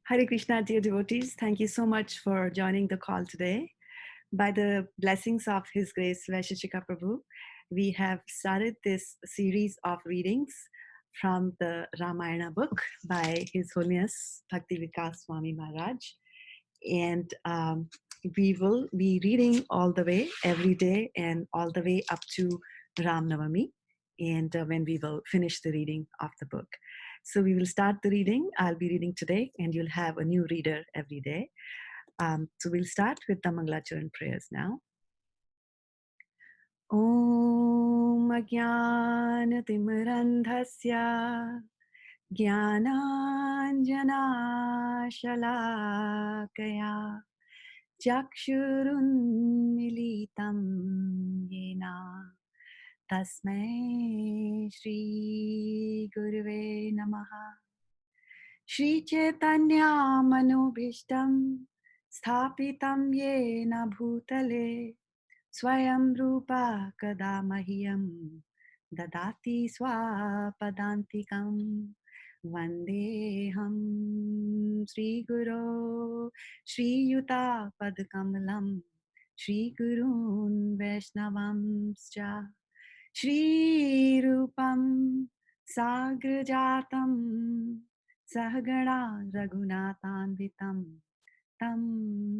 Hare Krishna, dear devotees. Thank you so much for joining the call today. By the blessings of His Grace, Vaisheshika Prabhu, we have started this series of readings from the Ramayana book by His Holiness Bhakti Vikas Swami Maharaj. And we will be reading all the way every day and all the way up to Ram Navami, and when we will finish the reading of the book. So we will start the reading. I'll be reading today, and you'll have a new reader every day. So we'll start with the Mangalacharan prayers now. Om Ajnanatimrandhasya Jnananjana Shalakaya Chakshurunmilitam Yena Tasmai Shri Gurave Namaha. Shri Chaitanya Manobhishtam Sthapitam Yena Bhutale Swayam Rupa Kadamahyam Dadati Swapadantikam Vandeham Sri Guru Sri Yuta Padkamalam Sri Gurun Vaishnavamscha Shri Rupam Sagrajatam Sahagana Raghunatanvitam Tam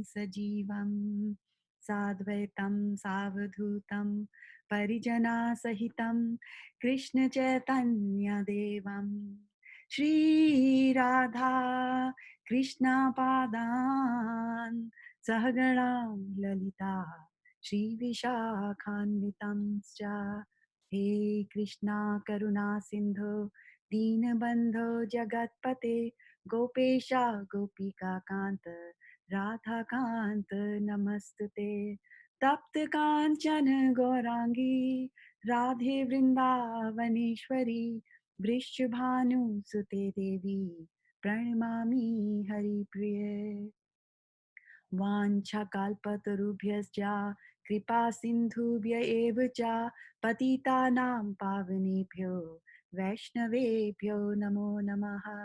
Sajivam Sadvaitam Savadhutam Parijana Sahitam Krishna Chaitanya Devam Shri Radha Krishna Padan Sahagana Lalita Shri Vishakhanvitamscha He Krishna Karuna Sindhu Deenabandho Jagatpate Gopesha Gopika Kanta Radha Kanta Namastute Tapta Kanchana Gaurangi Radhe Vrindavaneshwari Vrishabhanu Sute Devi Pranamami Hari Priye Vanchakalpatarubhyascha Kripa Sindhubhya eva cha Patitanam Pavanebhyo Vaishnavebhyo Namo Namaha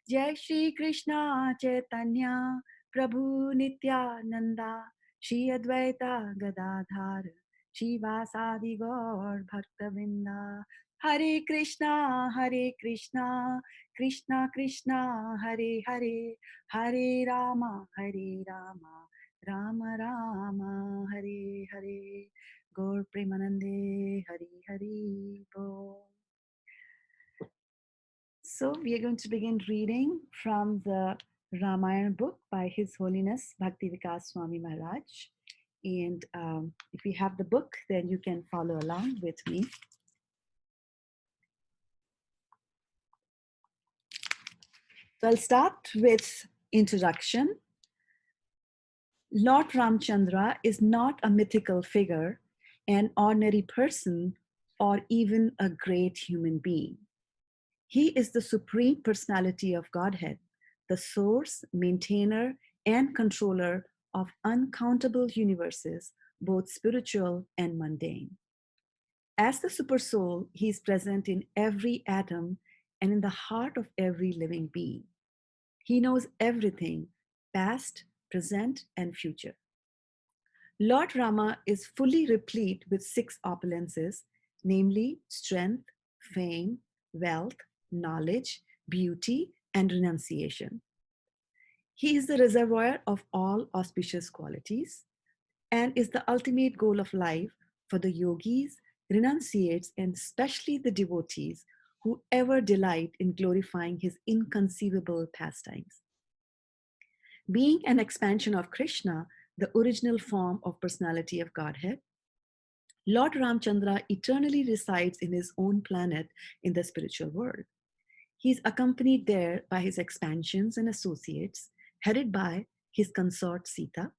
Jai Shri Krishna Chaitanya Prabhu Nityananda Shri Advaita Gadadhar Shri Vasadi Gaur Bhaktavinda Hare Krishna Krishna Krishna Hare Hare Hare Rama, Rama Rama, Hare Hare, Gaur Premanande, Hare Hare Bo. So we are going to begin reading from the Ramayana book by His Holiness Bhakti Vikas Swami Maharaj. And if you have the book, then you can follow along with me. So I'll start with introduction. Lord Ramchandra is not a mythical figure, an ordinary person, or even a great human being. He is the supreme personality of Godhead, the source, maintainer, and controller of uncountable universes, both spiritual and mundane. As the supersoul, he is present in every atom and in the heart of every living being. He knows everything, past, present, and future. Lord Rama is fully replete with 6 opulences, namely strength, fame, wealth, knowledge, beauty, and renunciation. He is the reservoir of all auspicious qualities and is the ultimate goal of life for the yogis, renunciates, and especially the devotees who ever delight in glorifying his inconceivable pastimes. Being an expansion of Krishna, the original form of personality of Godhead, Lord Ramchandra eternally resides in his own planet in the spiritual world. He is accompanied there by his expansions and associates, headed by his consort Sita,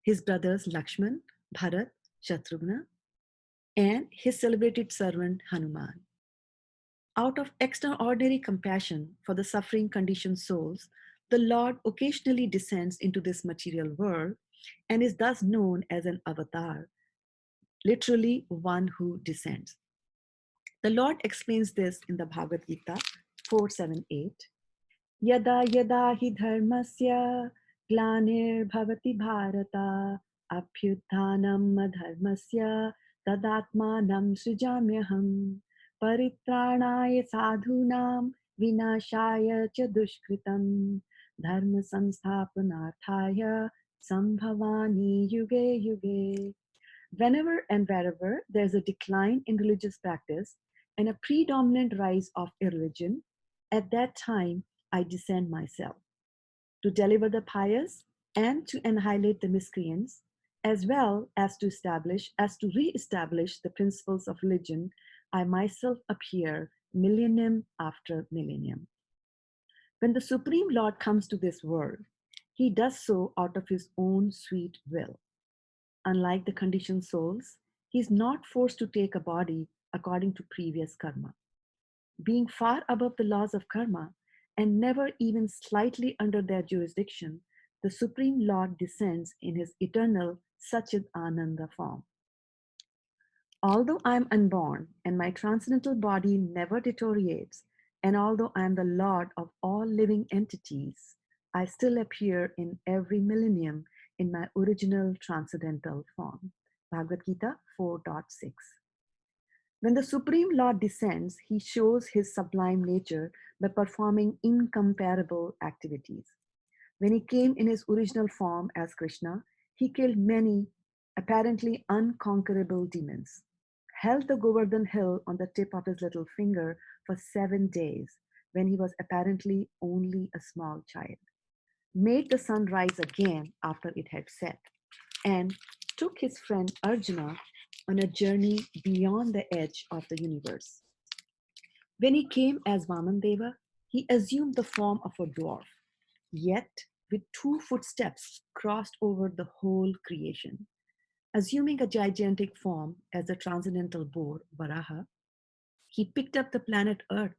his brothers Lakshman, Bharat, Shatrughna, and his celebrated servant Hanuman. Out of extraordinary compassion for the suffering conditioned souls, the Lord occasionally descends into this material world and is thus known as an avatar, literally one who descends. The Lord explains this in the Bhagavad Gita 4.7.8. यदा यदा हि धर्मस्य ग्लानिर्भवति भारत अभ्युत्थानम् अधर्मस्य तदात्मानं सृजाम्यहम् परित्राणाय साधूनां विनाशाय च दुष्कृतं धर्म संस्थापनार्थाय संभवामि युगे युगे. Whenever and wherever there is a decline in religious practice and a predominant rise of irreligion, at that time I descend myself to deliver the pious and to annihilate the miscreants, as well as to re-establish the principles of religion. I myself appear millennium after millennium. When the Supreme Lord comes to this world, he does so out of his own sweet will. Unlike the conditioned souls, he is not forced to take a body according to previous karma. Being far above the laws of karma and never even slightly under their jurisdiction, the Supreme Lord descends in his eternal Satchid Ananda form. Although I am unborn and my transcendental body never deteriorates, and although I am the Lord of all living entities, I still appear in every millennium in my original transcendental form. Bhagavad Gita 4.6. When the Supreme Lord descends, he shows his sublime nature by performing incomparable activities. When he came in his original form as Krishna, he killed many apparently unconquerable demons, held the Govardhan hill on the tip of his little finger for 7 days when he was apparently only a small child, made the sun rise again after it had set, and took his friend Arjuna on a journey beyond the edge of the universe. When he came as Vamandeva, he assumed the form of a dwarf, yet with 2 footsteps crossed over the whole creation. Assuming a gigantic form as the transcendental boar, Varaha, he picked up the planet Earth,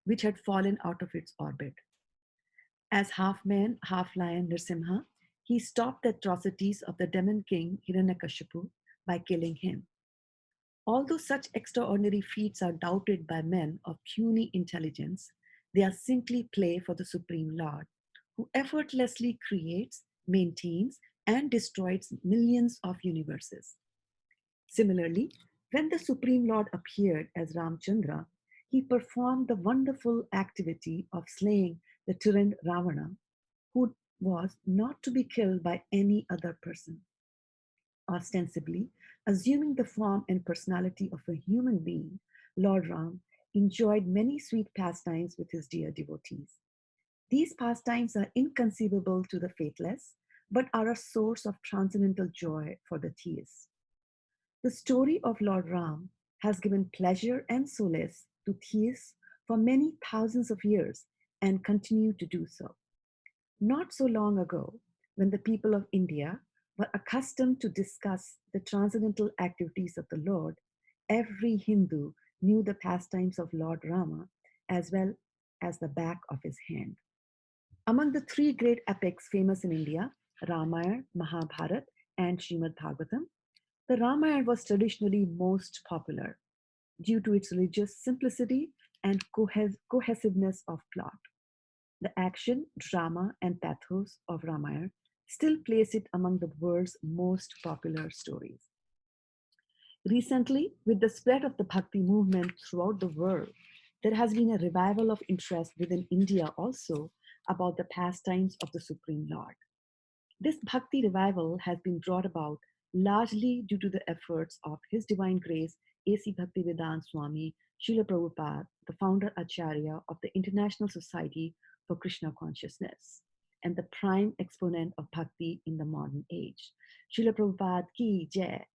which had fallen out of its orbit. As half man, half lion Nrsimha, he stopped the atrocities of the demon king Hiranyakashipu by killing him. Although such extraordinary feats are doubted by men of puny intelligence, they are simply play for the Supreme Lord, who effortlessly creates, maintains, and destroys millions of universes. Similarly, when the Supreme Lord appeared as Ramchandra, he performed the wonderful activity of slaying the tyrant Ravana, who was not to be killed by any other person. Ostensibly, assuming the form and personality of a human being, Lord Ram enjoyed many sweet pastimes with his dear devotees. These pastimes are inconceivable to the faithless, but are a source of transcendental joy for the theists. The story of Lord Ram has given pleasure and solace to theists for many thousands of years and continue to do so. Not so long ago, when the people of India were accustomed to discuss the transcendental activities of the Lord, every Hindu knew the pastimes of Lord Rama as well as the back of his hand. Among the 3 great epics famous in India, Ramayana, Mahabharata, and Srimad Bhagavatam, the Ramayana was traditionally most popular due to its religious simplicity and cohesiveness of plot. The action, drama, and pathos of Ramayana still place it among the world's most popular stories. Recently, with the spread of the Bhakti movement throughout the world, there has been a revival of interest within India also about the pastimes of the Supreme Lord. This Bhakti revival has been brought about largely due to the efforts of His Divine Grace A.C. Bhaktivedanta Swami Srila Prabhupada, the founder Acharya of the International Society for Krishna Consciousness and the prime exponent of Bhakti in the modern age. Srila Prabhupada ki jai.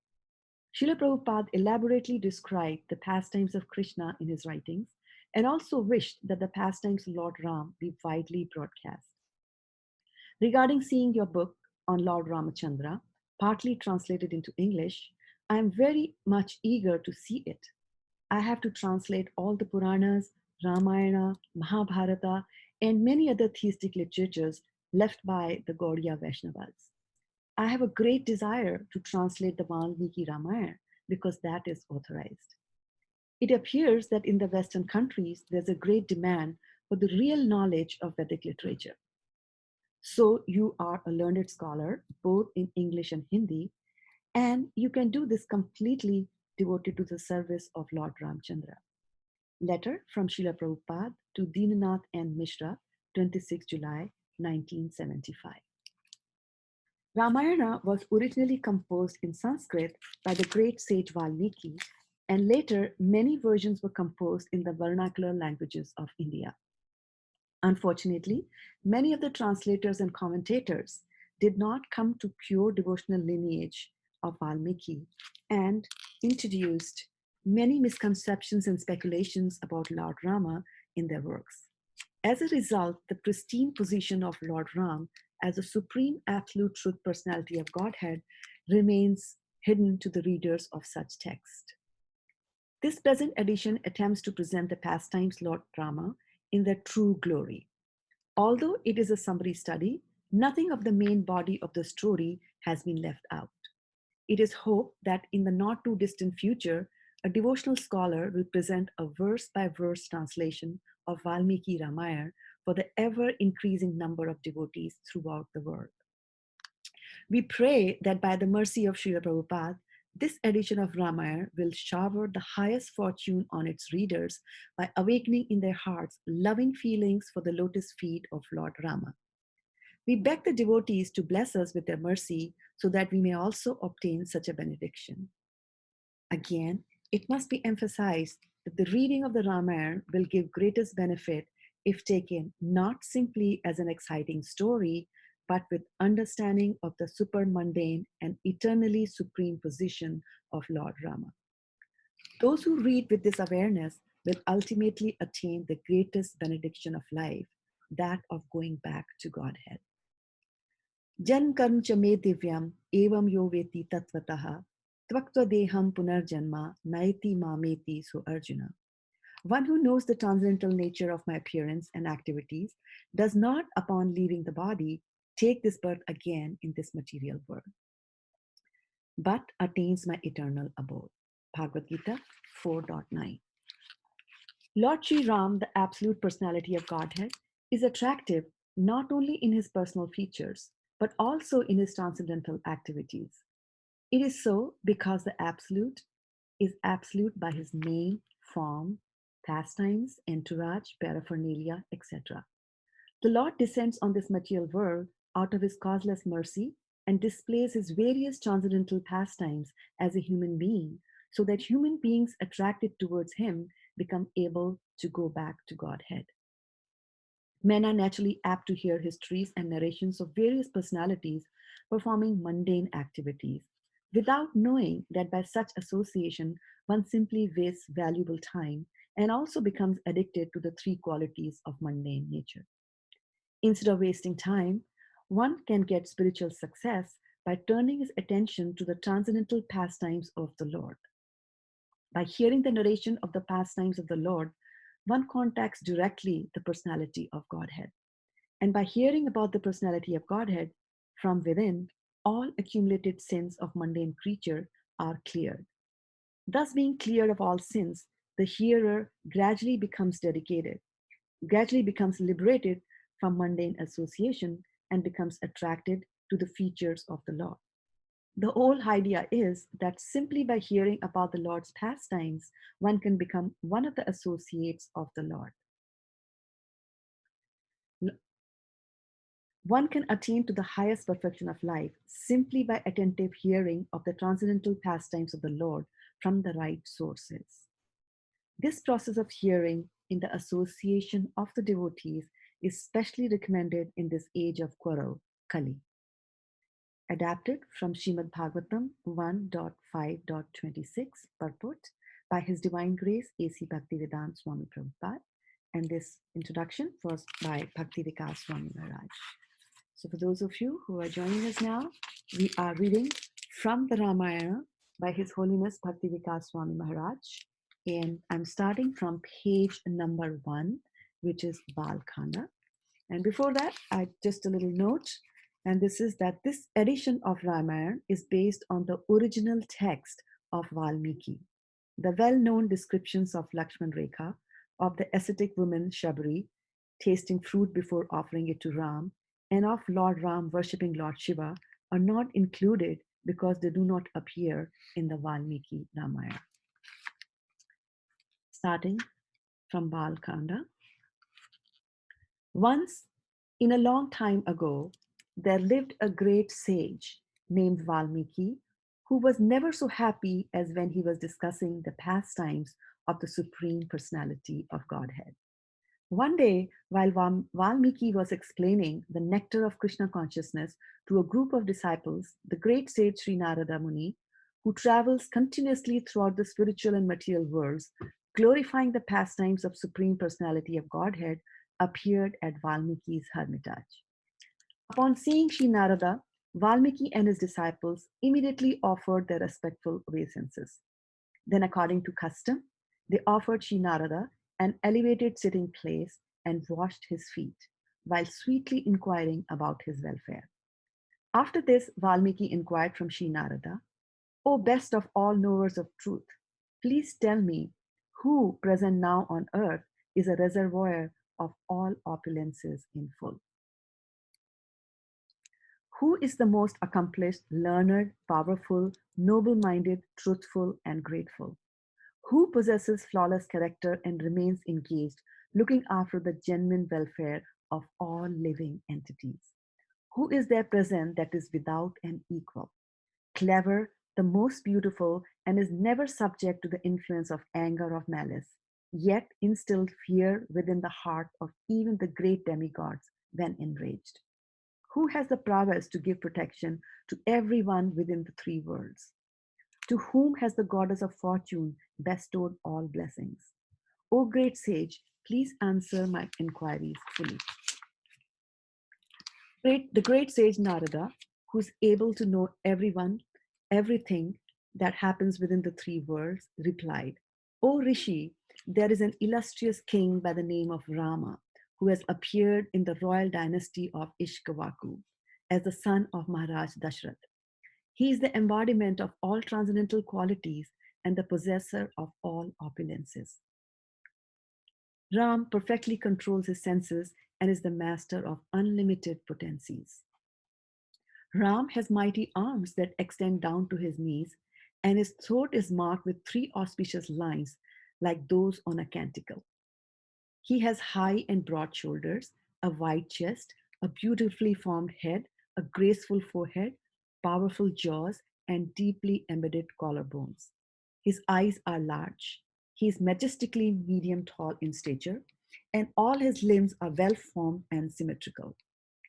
Srila Prabhupada elaborately described the pastimes of Krishna in his writings and also wished that the pastimes of Lord Ram be widely broadcast. Regarding seeing your book on Lord Ramachandra, partly translated into English, I am very much eager to see it. I have to translate all the Puranas, Ramayana, Mahabharata, and many other theistic literatures left by the Gaudiya Vaishnavas. I have a great desire to translate the Valmiki Ramayana because that is authorized. It appears that in the Western countries, there's a great demand for the real knowledge of Vedic literature. So you are a learned scholar, both in English and Hindi, and you can do this completely devoted to the service of Lord Ramchandra. Letter from Srila Prabhupada to Dinanath and Mishra, 26 July 1975. Ramayana was originally composed in Sanskrit by the great sage Valmiki, and later many versions were composed in the vernacular languages of India. Unfortunately, many of the translators and commentators did not come to pure devotional lineage of Valmiki and introduced many misconceptions and speculations about Lord Rama in their works. As a result, the pristine position of Lord Ram as a supreme absolute truth personality of Godhead remains hidden to the readers of such text. This present edition attempts to present the pastimes Lord Rama in their true glory. Although it is a summary study, nothing of the main body of the story has been left out. It is hoped that in the not too distant future, a devotional scholar will present a verse by verse translation of Valmiki Ramayana for the ever increasing number of devotees throughout the world. We pray that by the mercy of Srila Prabhupada, this edition of Ramayana will shower the highest fortune on its readers by awakening in their hearts loving feelings for the lotus feet of Lord Rama. We beg the devotees to bless us with their mercy so that we may also obtain such a benediction. Again, it must be emphasized that the reading of the Ramayana will give greatest benefit if taken not simply as an exciting story, but with understanding of the super mundane and eternally supreme position of Lord Rama. Those who read with this awareness will ultimately attain the greatest benediction of life, that of going back to Godhead. Jan karm cha me divyam evam yo veti tatvataha tvaktva deham punarjanma naiti mameti so Arjuna. One who knows the transcendental nature of my appearance and activities does not, upon leaving the body, take this birth again in this material world, but attains my eternal abode. Bhagavad Gita 4.9. Lord Sri Ram, the absolute personality of Godhead, is attractive not only in his personal features, but also in his transcendental activities. It is so because the absolute is absolute by his name, form, pastimes, entourage, paraphernalia, etc. The Lord descends on this material world out of his causeless mercy and displays his various transcendental pastimes as a human being, so that human beings attracted towards him become able to go back to Godhead. Men are naturally apt to hear histories and narrations of various personalities performing mundane activities, without knowing that by such association one simply wastes valuable time and also becomes addicted to the three qualities of mundane nature. Instead of wasting time, one can get spiritual success by turning his attention to the transcendental pastimes of the Lord. By hearing the narration of the pastimes of the Lord, one contacts directly the personality of Godhead. And by hearing about the personality of Godhead from within, all accumulated sins of mundane creature are cleared. Thus, being cleared of all sins, the hearer gradually becomes liberated from mundane association and becomes attracted to the features of the Lord. The whole idea is that simply by hearing about the Lord's pastimes, one can become one of the associates of the Lord. One can attain to the highest perfection of life simply by attentive hearing of the transcendental pastimes of the Lord from the right sources. This process of hearing in the association of the devotees is specially recommended in this age of quarrel, Kali. Adapted from Srimad Bhagavatam 1.5.26, purport by His Divine Grace A.C. Bhaktivedanta Swami Prabhupada. And this introduction was by Bhakti Vikas Swami Maharaj. So for those of you who are joining us now, we are reading from the Ramayana by His Holiness Bhakti Vikas Swami Maharaj. And I'm starting from page number 1, which is Balkhanda. And before that, just a little note, and this is that this edition of Ramayana is based on the original text of Valmiki. The well-known descriptions of Lakshman Rekha, of the ascetic woman Shabri, tasting fruit before offering it to Ram, and of Lord Ram worshipping Lord Shiva are not included because they do not appear in the Valmiki Ramayana. Starting from Balkanda. Once, in a long time ago, there lived a great sage named Valmiki who was never so happy as when he was discussing the pastimes of the Supreme Personality of Godhead. One day, while Valmiki was explaining the nectar of Krishna consciousness to a group of disciples, the great sage Sri Narada Muni, who travels continuously throughout the spiritual and material worlds, glorifying the pastimes of Supreme Personality of Godhead, appeared at Valmiki's hermitage. Upon seeing Sri Narada, Valmiki and his disciples immediately offered their respectful obeisances. Then, according to custom, they offered Sri Narada an elevated sitting place and washed his feet, while sweetly inquiring about his welfare. After this, Valmiki inquired from Sri Narada, O best of all knowers of truth, please tell me who, present now on earth, is a reservoir of all opulences in full. Who is the most accomplished, learned, powerful, noble minded, truthful, and grateful? Who possesses flawless character and remains engaged, looking after the genuine welfare of all living entities? Who is there present that is without an equal, clever, the most beautiful, and is never subject to the influence of anger or malice, yet instilled fear within the heart of even the great demigods when enraged? Who has the prowess to give protection to everyone within the three worlds? To whom has the goddess of fortune bestowed all blessings? O great sage, please answer my inquiries fully. The great sage Narada, who's able to know everyone, everything that happens within the three worlds, replied, O Rishi, there is an illustrious king by the name of Rama, who has appeared in the royal dynasty of Ishkavaku as the son of Maharaj Dashrath. He is the embodiment of all transcendental qualities and the possessor of all opulences. Ram perfectly controls his senses and is the master of unlimited potencies. Ram has mighty arms that extend down to his knees, and his throat is marked with three auspicious lines like those on a canticle. He has high and broad shoulders, a wide chest, a beautifully formed head, a graceful forehead, powerful jaws, and deeply embedded collarbones. His eyes are large. He is majestically medium tall in stature, and all his limbs are well formed and symmetrical.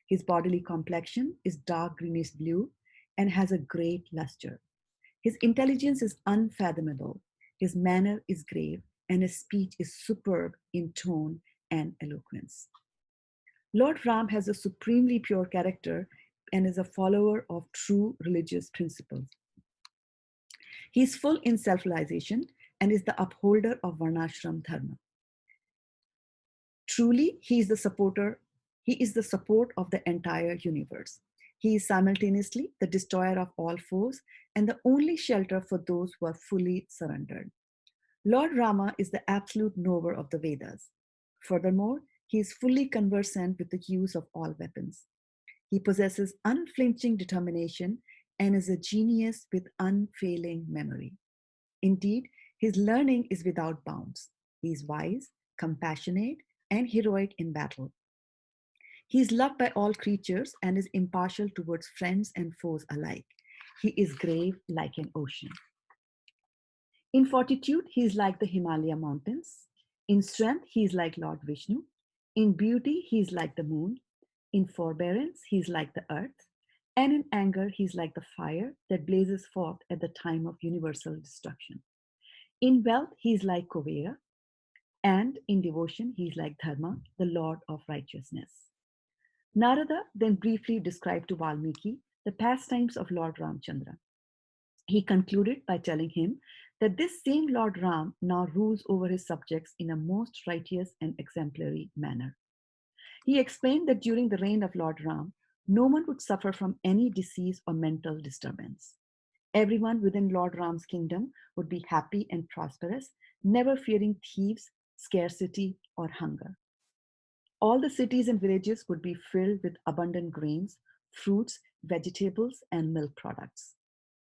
His bodily complexion is dark greenish blue and has a great luster. His intelligence is unfathomable. His manner is grave, and his speech is superb in tone and eloquence. Lord Ram has a supremely pure character and is a follower of true religious principles. He is full in self-realization and is the upholder of Varnashram Dharma. Truly, he is the support of the entire universe. He is simultaneously the destroyer of all foes and the only shelter for those who are fully surrendered. Lord Rama is the absolute knower of the Vedas. Furthermore, he is fully conversant with the use of all weapons. He possesses unflinching determination and is a genius with unfailing memory. Indeed, his learning is without bounds. He is wise, compassionate, and heroic in battle. He is loved by all creatures and is impartial towards friends and foes alike. He is grave like an ocean. In fortitude, he is like the Himalaya mountains. In strength, he is like Lord Vishnu. In beauty, he is like the moon. In forbearance, he is like the earth. And in anger, he is like the fire that blazes forth at the time of universal destruction. In wealth, he is like Kuvera. And in devotion, he is like Dharma, the Lord of righteousness. Narada then briefly described to Valmiki the pastimes of Lord Ramchandra. He concluded by telling him that this same Lord Ram now rules over his subjects in a most righteous and exemplary manner. He explained that during the reign of Lord Ram, no one would suffer from any disease or mental disturbance. Everyone within Lord Ram's kingdom would be happy and prosperous, never fearing thieves, scarcity, or hunger. All the cities and villages would be filled with abundant grains, fruits, vegetables, and milk products.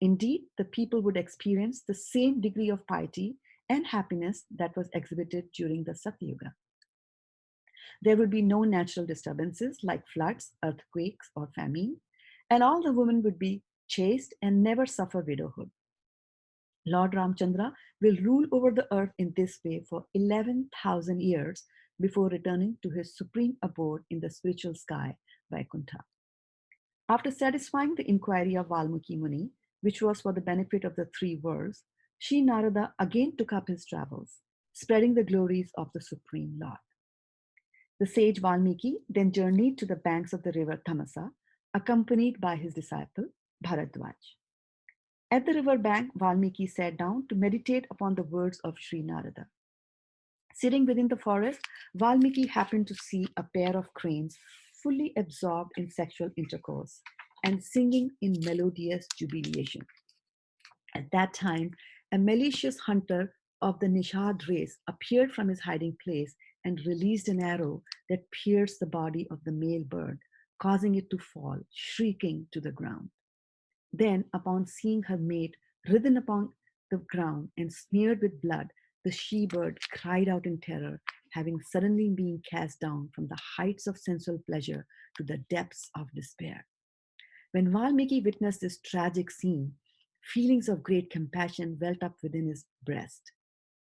Indeed, the people would experience the same degree of piety and happiness that was exhibited during the Satyuga. There would be no natural disturbances like floods, earthquakes, or famine, and all the women would be chaste and never suffer widowhood. Lord Ramchandra will rule over the earth in this way for 11,000 years before returning to his supreme abode in the spiritual sky, Vaikuntha. After satisfying the inquiry of Valmiki Muni, which was for the benefit of the three worlds, Sri Narada again took up his travels, spreading the glories of the Supreme Lord. The sage Valmiki then journeyed to the banks of the river Tamasa, accompanied by his disciple Bharadwaj. At the river bank, Valmiki sat down to meditate upon the words of Sri Narada. Sitting within the forest, Valmiki happened to see a pair of cranes fully absorbed in sexual intercourse and singing in melodious jubilation. At that time, a malicious hunter of the Nishad race appeared from his hiding place and released an arrow that pierced the body of the male bird, causing it to fall, shrieking to the ground. Then, upon seeing her mate writhen upon the ground and smeared with blood, the she bird cried out in terror, having suddenly been cast down from the heights of sensual pleasure to the depths of despair. When Valmiki witnessed this tragic scene, feelings of great compassion welled up within his breast.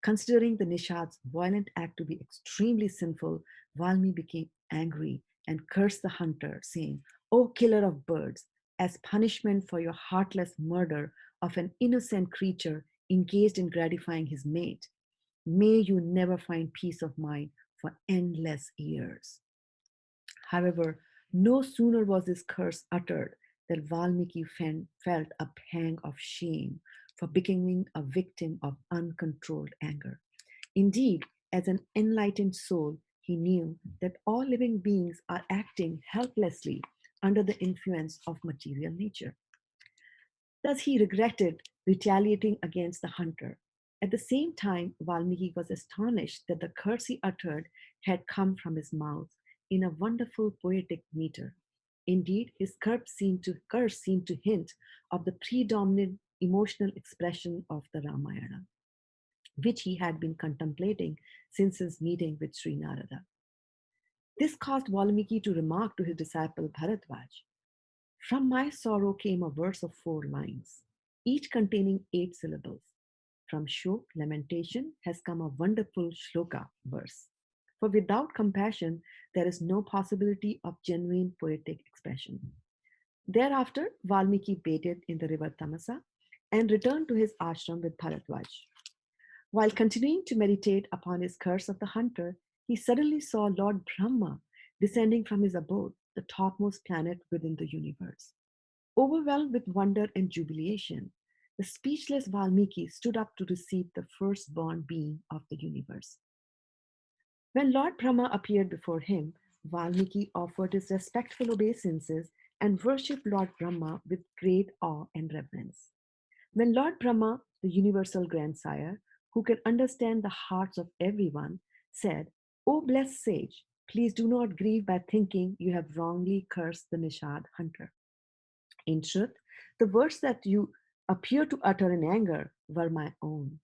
Considering the Nishad's violent act to be extremely sinful, Valmiki became angry and cursed the hunter, saying, "O killer of birds, as punishment for your heartless murder of an innocent creature engaged in gratifying his mate, may you never find peace of mind for endless years." However, no sooner was this curse uttered than Valmiki felt a pang of shame for becoming a victim of uncontrolled anger. Indeed, as an enlightened soul, he knew that all living beings are acting helplessly under the influence of material nature. Thus, he regretted retaliating against the hunter. At the same time, Valmiki was astonished that the curse he uttered had come from his mouth in a wonderful poetic meter. Indeed, his curse seemed to hint of the predominant emotional expression of the Ramayana, which he had been contemplating since his meeting with Sri Narada. This caused Valmiki to remark to his disciple Bharadwaj, "From my sorrow came a verse of 4 lines, each containing 8 syllables. From shok, lamentation, has come a wonderful shloka verse. For without compassion, there is no possibility of genuine poetic expression." Thereafter, Valmiki bathed in the river Tamasa and returned to his ashram with Bharadwaj. While continuing to meditate upon his curse of the hunter, he suddenly saw Lord Brahma descending from his abode, the topmost planet within the universe. Overwhelmed with wonder and jubilation, the speechless Valmiki stood up to receive the firstborn being of the universe. When Lord Brahma appeared before him, Valmiki offered his respectful obeisances and worshipped Lord Brahma with great awe and reverence. When Lord Brahma, the universal grandsire, who can understand the hearts of everyone, said, "O blessed sage, please do not grieve by thinking you have wrongly cursed the Nishad hunter. In truth, the words that you appear to utter in anger were my own.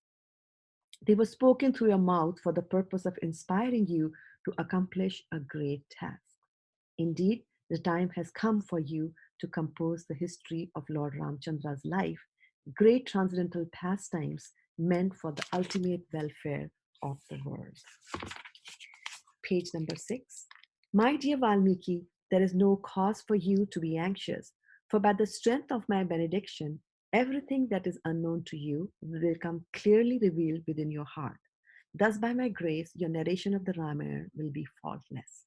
They were spoken through your mouth for the purpose of inspiring you to accomplish a great task. Indeed, the time has come for you to compose the history of Lord Ramchandra's life, great transcendental pastimes meant for the ultimate welfare of the world." Page number 6. My dear Valmiki, there is no cause for you to be anxious, for by the strength of my benediction, everything that is unknown to you will become clearly revealed within your heart. Thus, by my grace, your narration of the Ramayana will be faultless.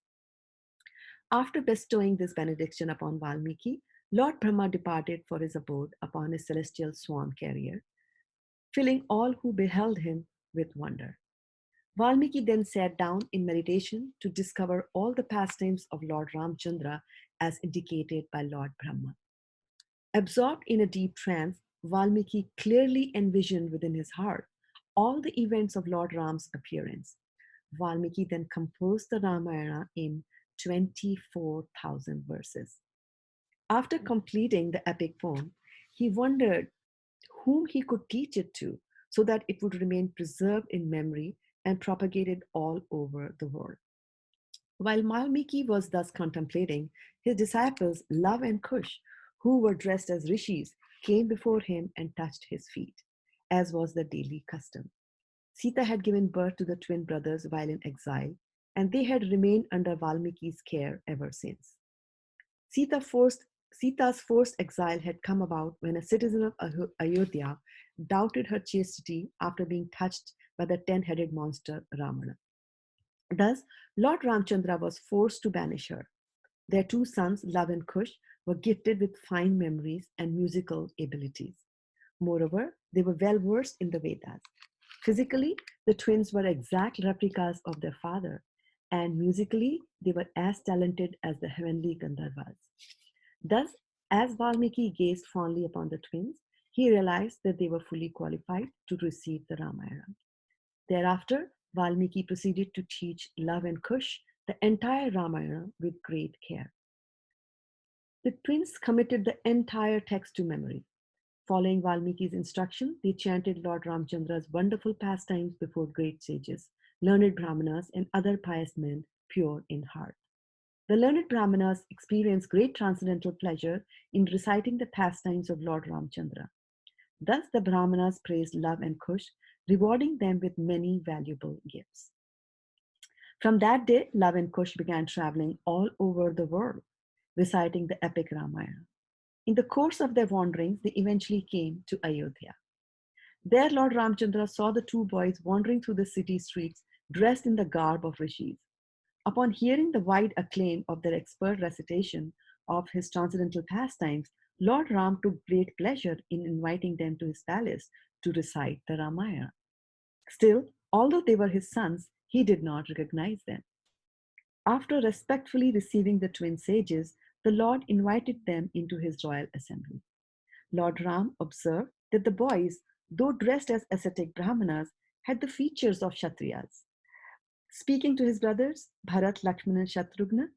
After bestowing this benediction upon Valmiki, Lord Brahma departed for his abode upon his celestial swan carrier, filling all who beheld him with wonder. Valmiki then sat down in meditation to discover all the pastimes of Lord Ramchandra as indicated by Lord Brahma. Absorbed in a deep trance, Valmiki clearly envisioned within his heart all the events of Lord Ram's appearance. Valmiki then composed the Ramayana in 24,000 verses. After completing the epic poem, he wondered whom he could teach it to so that it would remain preserved in memory and propagated all over the world. While Valmiki was thus contemplating, his disciples Love and Kush, who were dressed as rishis, came before him and touched his feet, as was the daily custom. Sita had given birth to the twin brothers while in exile, and they had remained under Valmiki's care ever since. Sita forced, Sita's forced exile had come about when a citizen of Ayodhya doubted her chastity after being touched by the 10-headed monster Ravana. Thus, Lord Ramchandra was forced to banish her. Their two sons, Love and Kush, were gifted with fine memories and musical abilities. Moreover, they were well versed in the Vedas. Physically, the twins were exact replicas of their father, and musically, they were as talented as the heavenly Gandharvas. Thus, as Valmiki gazed fondly upon the twins, he realized that they were fully qualified to receive the Ramayana. Thereafter, Valmiki proceeded to teach Love and Kush the entire Ramayana with great care. The twins committed the entire text to memory. Following Valmiki's instruction, they chanted Lord Ramchandra's wonderful pastimes before great sages, learned Brahmanas, and other pious men, pure in heart. The learned Brahmanas experienced great transcendental pleasure in reciting the pastimes of Lord Ramchandra. Thus, the Brahmanas praised Love and Kush, rewarding them with many valuable gifts. From that day, Love and Kush began traveling all over the world, reciting the epic Ramayana. In the course of their wanderings, they eventually came to Ayodhya. There, Lord Ramchandra saw the two boys wandering through the city streets, dressed in the garb of rishis. Upon hearing the wide acclaim of their expert recitation of his transcendental pastimes, Lord Ram took great pleasure in inviting them to his palace to recite the Ramayana. Still, although they were his sons, he did not recognize them. After respectfully receiving the twin sages, the Lord invited them into his royal assembly. Lord Ram observed that the boys, though dressed as ascetic Brahmanas, had the features of Kshatriyas. Speaking to his brothers, Bharat, Lakshmana, and Shatrughna,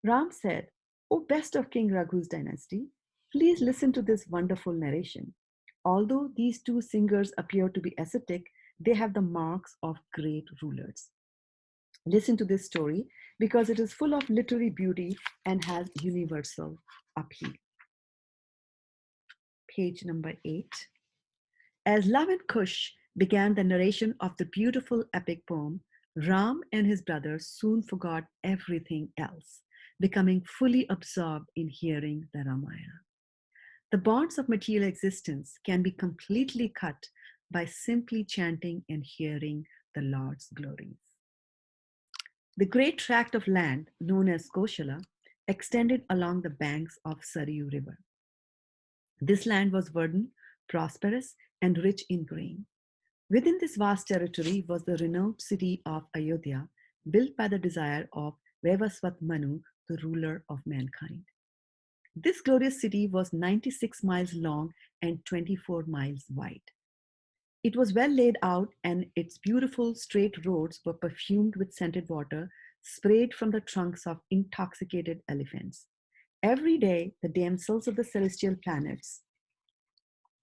Ram said, O best of King Raghu's dynasty, please listen to this wonderful narration. Although these two singers appear to be ascetic, they have the marks of great rulers. Listen to this story because it is full of literary beauty and has universal appeal. Page number 8. As Love and Kush began the narration of the beautiful epic poem, Ram and his brothers soon forgot everything else, becoming fully absorbed in hearing the Ramayana. The bonds of material existence can be completely cut by simply chanting and hearing the Lord's glories. The great tract of land known as Koshala extended along the banks of Saryu River. This land was verdant, prosperous, and rich in grain. Within this vast territory was the renowned city of Ayodhya, built by the desire of Vaivasvat Manu, the ruler of mankind. This glorious city was 96 miles long and 24 miles wide. It was well laid out, and its beautiful straight roads were perfumed with scented water sprayed from the trunks of intoxicated elephants. Every day, the damsels of the celestial planets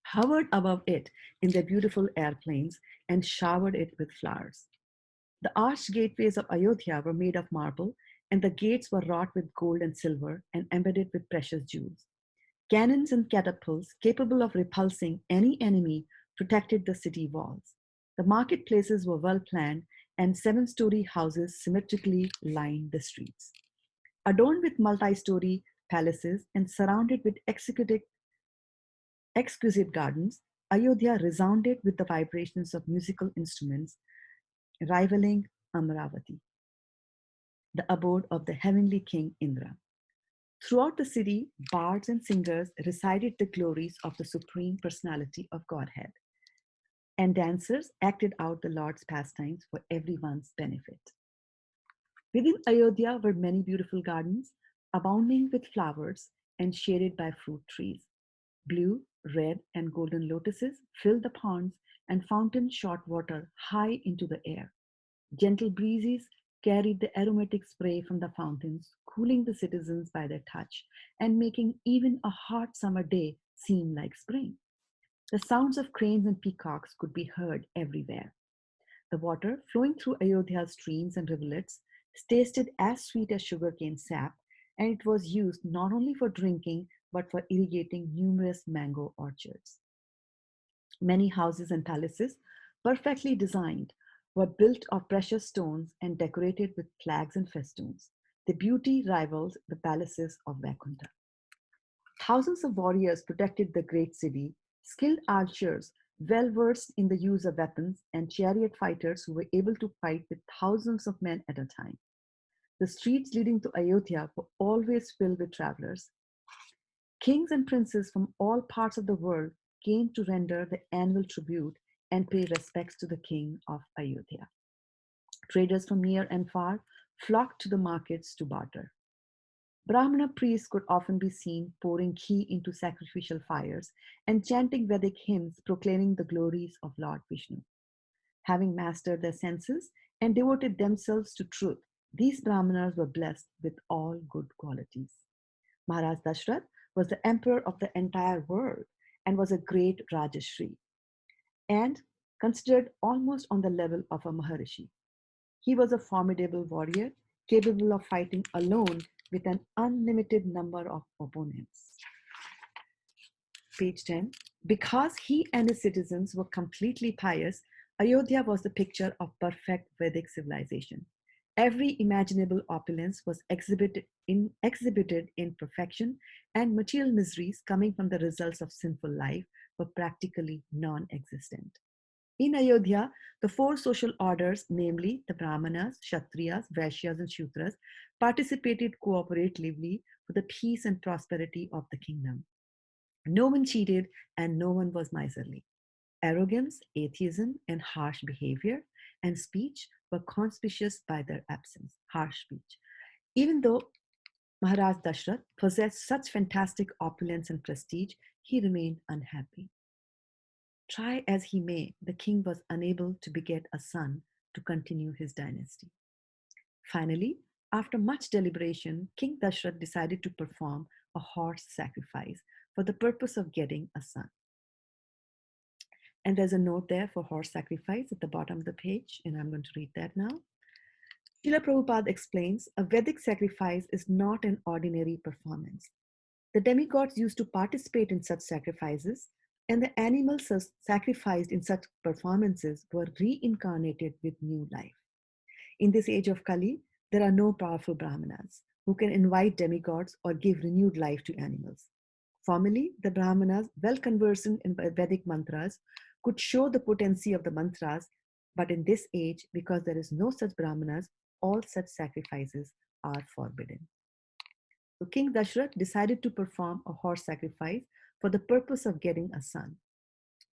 hovered above it in their beautiful airplanes and showered it with flowers. The arched gateways of Ayodhya were made of marble, and the gates were wrought with gold and silver and embedded with precious jewels. Cannons and catapults capable of repulsing any enemy protected the city walls. The marketplaces were well planned, and seven-story houses symmetrically lined the streets. Adorned with multi-story palaces and surrounded with exquisite gardens, Ayodhya resounded with the vibrations of musical instruments, rivaling Amravati, the abode of the heavenly king Indra. Throughout the city, bards and singers recited the glories of the Supreme Personality of Godhead, and dancers acted out the Lord's pastimes for everyone's benefit. Within Ayodhya were many beautiful gardens, abounding with flowers and shaded by fruit trees. Blue, red, and golden lotuses filled the ponds, and fountains shot water high into the air. Gentle breezes carried the aromatic spray from the fountains, cooling the citizens by their touch and making even a hot summer day seem like spring. The sounds of cranes and peacocks could be heard everywhere. The water flowing through Ayodhya's streams and rivulets tasted as sweet as sugarcane sap, and it was used not only for drinking but for irrigating numerous mango orchards. Many houses and palaces, perfectly designed, were built of precious stones and decorated with flags and festoons. The beauty rivaled the palaces of Vaikuntha. Thousands of warriors protected the great city, skilled archers, well versed in the use of weapons, and chariot fighters who were able to fight with thousands of men at a time. The streets leading to Ayodhya were always filled with travelers. Kings and princes from all parts of the world came to render the annual tribute and pay respects to the king of Ayodhya. Traders from near and far flocked to the markets to barter. Brahmana priests could often be seen pouring ghee into sacrificial fires and chanting Vedic hymns proclaiming the glories of Lord Vishnu. Having mastered their senses and devoted themselves to truth, these Brahmanas were blessed with all good qualities. Maharaj Dashrath was the emperor of the entire world and was a great Rajashri and considered almost on the level of a Maharishi. He was a formidable warrior capable of fighting alone with an unlimited number of opponents. Page 10. Because he and his citizens were completely pious, Ayodhya was the picture of perfect Vedic civilization. Every imaginable opulence was exhibited in perfection, and material miseries coming from the results of sinful life were practically non existent. In Ayodhya, the four social orders, namely the Brahmanas, Kshatriyas, Vaishyas, and Shudras, participated cooperatively for the peace and prosperity of the kingdom. No one cheated and no one was miserly. Arrogance, atheism, and harsh behavior and speech were conspicuous by their absence. Harsh speech. Even though Maharaj Dashrath possessed such fantastic opulence and prestige, he remained unhappy. Try as he may, the king was unable to beget a son to continue his dynasty. Finally, after much deliberation, King Dashrath decided to perform a horse sacrifice for the purpose of getting a son. And there's a note there for horse sacrifice at the bottom of the page, and I'm going to read that now. Srila Prabhupada explains a Vedic sacrifice is not an ordinary performance. The demigods used to participate in such sacrifices, and the animals sacrificed in such performances were reincarnated with new life. In this age of Kali, there are no powerful Brahmanas who can invite demigods or give renewed life to animals. Formerly, the Brahmanas, well conversant in Vedic mantras, could show the potency of the mantras, but in this age, because there is no such Brahmanas, all such sacrifices are forbidden. So King Dashrath decided to perform a horse sacrifice for the purpose of getting a son.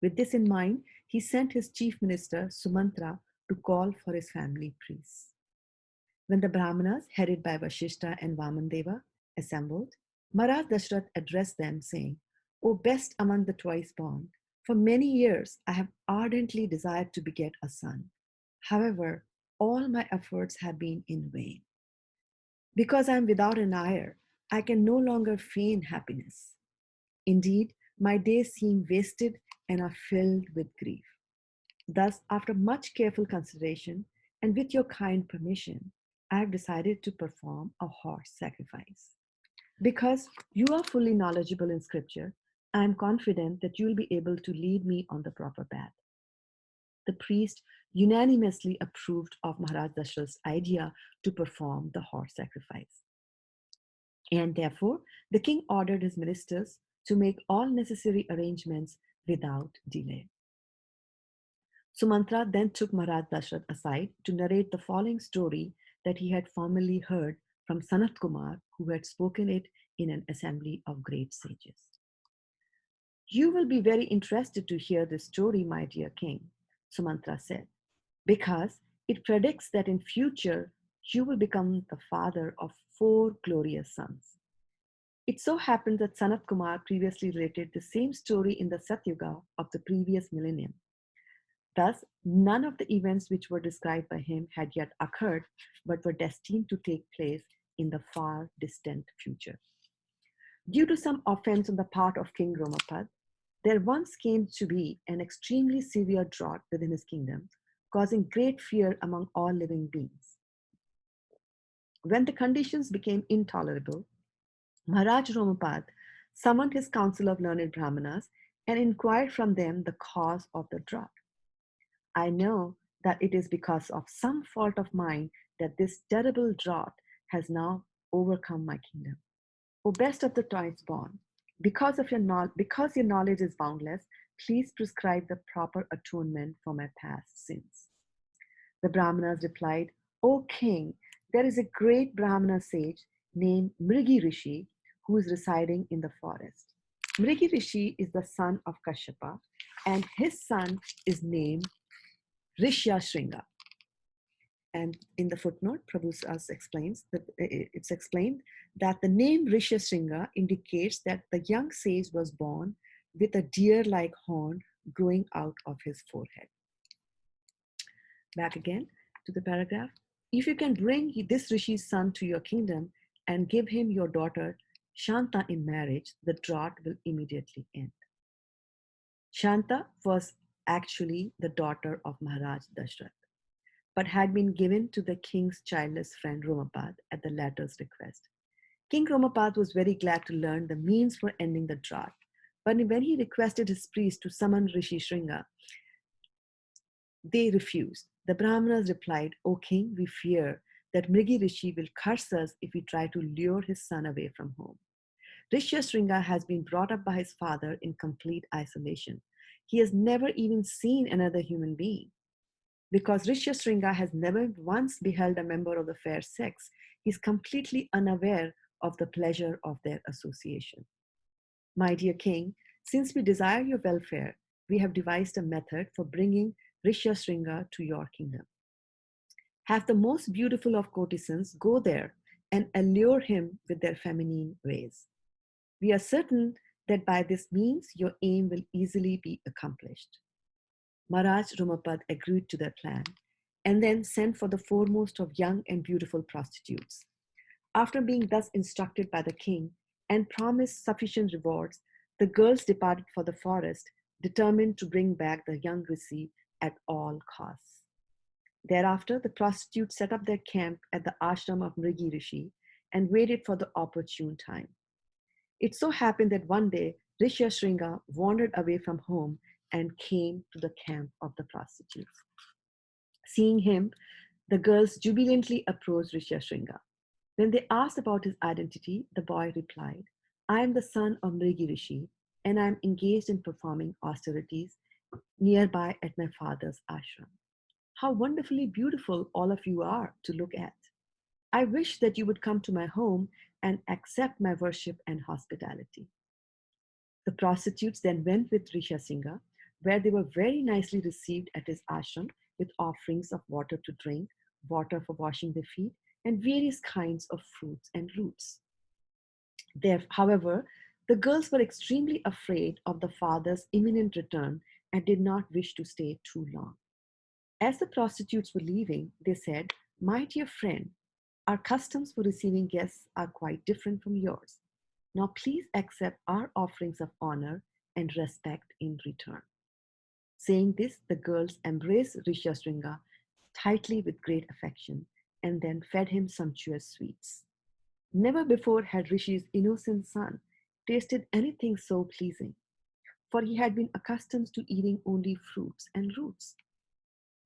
With this in mind, he sent his chief minister, Sumantra, to call for his family priests. When the Brahmanas, headed by Vashishta and Vamandeva, assembled, Maharaj Dashrath addressed them, saying, O best among the twice born, for many years I have ardently desired to beget a son. However, all my efforts have been in vain. Because I am without an heir, I can no longer feign happiness. Indeed, my days seem wasted and are filled with grief. Thus, after much careful consideration and with your kind permission, I have decided to perform a horse sacrifice. Because you are fully knowledgeable in scripture, I am confident that you will be able to lead me on the proper path. The priest unanimously approved of Maharaj Dashrath's idea to perform the horse sacrifice. And therefore, the king ordered his ministers to make all necessary arrangements without delay. Sumantra then took Maharaj Dashrath aside to narrate the following story that he had formerly heard from Sanat Kumar, who had spoken it in an assembly of great sages. You will be very interested to hear this story, my dear king, Sumantra said, because it predicts that in future you will become the father of 4 glorious sons. It so happened that Sanat Kumar previously related the same story in the Satyuga of the previous millennium. Thus, none of the events which were described by him had yet occurred, but were destined to take place in the far distant future. Due to some offense on the part of King Romapad, there once came to be an extremely severe drought within his kingdom, causing great fear among all living beings. When the conditions became intolerable, Maharaj Romapad summoned his council of learned Brahmanas and inquired from them the cause of the drought. I know that it is because of some fault of mine that this terrible drought has now overcome my kingdom. O best of the twice born, because your knowledge is boundless, please prescribe the proper atonement for my past sins. The Brahmanas replied, O king, there is a great Brahmana sage named Mrigi Rishi who is residing in the forest. Mrigi Rishi is the son of Kashyapa, and his son is named Rishya Shringa. And in the footnote, Prabhu explains that it's explained that the name Rishya indicates that the young sage was born with a deer-like horn growing out of his forehead. Back again to the paragraph. If you can bring this Rishi's son to your kingdom and give him your daughter Shanta in marriage, the drought will immediately end. Shanta was actually the daughter of Maharaj Dashrath, but had been given to the king's childless friend Romapad at the latter's request. King Romapad was very glad to learn the means for ending the drought, but when he requested his priest to summon Rishi Shringa, they refused. The Brahmanas replied, O king, we fear that Mrigi Rishi will curse us if we try to lure his son away from home. Rishya Shringa has been brought up by his father in complete isolation. He has never even seen another human being. Because Rishya Shringa has never once beheld a member of the fair sex, he is completely unaware of the pleasure of their association. My dear king, since we desire your welfare, we have devised a method for bringing Rishya Shringa to your kingdom. Have the most beautiful of courtesans go there and allure him with their feminine ways. We are certain that by this means your aim will easily be accomplished. Maharaj Romapad agreed to their plan and then sent for the foremost of young and beautiful prostitutes. After being thus instructed by the king and promised sufficient rewards, the girls departed for the forest, determined to bring back the young Rishi at all costs. Thereafter, the prostitutes set up their camp at the ashram of Mrigi Rishi and waited for the opportune time. It so happened that one day, Rishya Shringa wandered away from home and came to the camp of the prostitutes. Seeing him, the girls jubilantly approached Rishya Shringa. When they asked about his identity, the boy replied, I am the son of Mrigi Rishi, and I am engaged in performing austerities nearby at my father's ashram. How wonderfully beautiful all of you are to look at. I wish that you would come to my home and accept my worship and hospitality. The prostitutes then went with Rishya Shringa, where they were very nicely received at his ashram with offerings of water to drink, water for washing their feet, and various kinds of fruits and roots. However, the girls were extremely afraid of the father's imminent return and did not wish to stay too long. As the prostitutes were leaving, they said, My dear friend, our customs for receiving guests are quite different from yours. Now please accept our offerings of honor and respect in return. Saying this, the girls embraced Rishya Shringa tightly with great affection and then fed him sumptuous sweets. Never before had Rishi's innocent son tasted anything so pleasing, for he had been accustomed to eating only fruits and roots.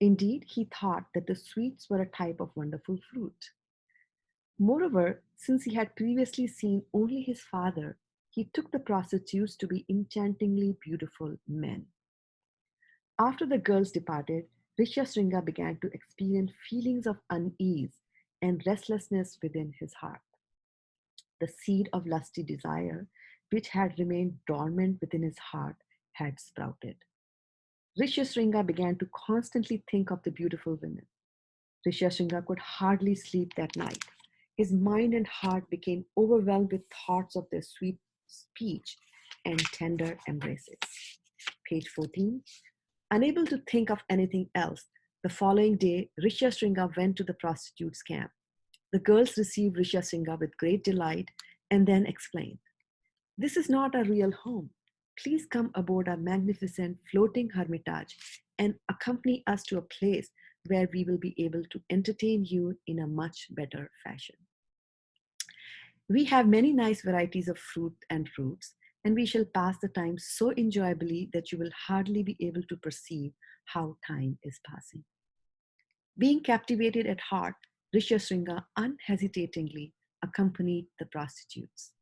Indeed, he thought that the sweets were a type of wonderful fruit. Moreover, since he had previously seen only his father, he took the prostitutes to be enchantingly beautiful men. After the girls departed, Rishya Shringa began to experience feelings of unease and restlessness within his heart. The seed of lusty desire, which had remained dormant within his heart, had sprouted. Rishya Shringa began to constantly think of the beautiful women. Rishya Shringa could hardly sleep that night. His mind and heart became overwhelmed with thoughts of their sweet speech and tender embraces. Page 14. Unable to think of anything else, the following day, Rishyasringa went to the prostitutes' camp. The girls received Rishyasringa with great delight and then explained, "This is not our real home. Please come aboard our magnificent floating hermitage and accompany us to a place where we will be able to entertain you in a much better fashion. We have many nice varieties of fruit and fruits, and we shall pass the time so enjoyably that you will hardly be able to perceive how time is passing." Being captivated at heart, Rishyasringa unhesitatingly accompanied the prostitutes.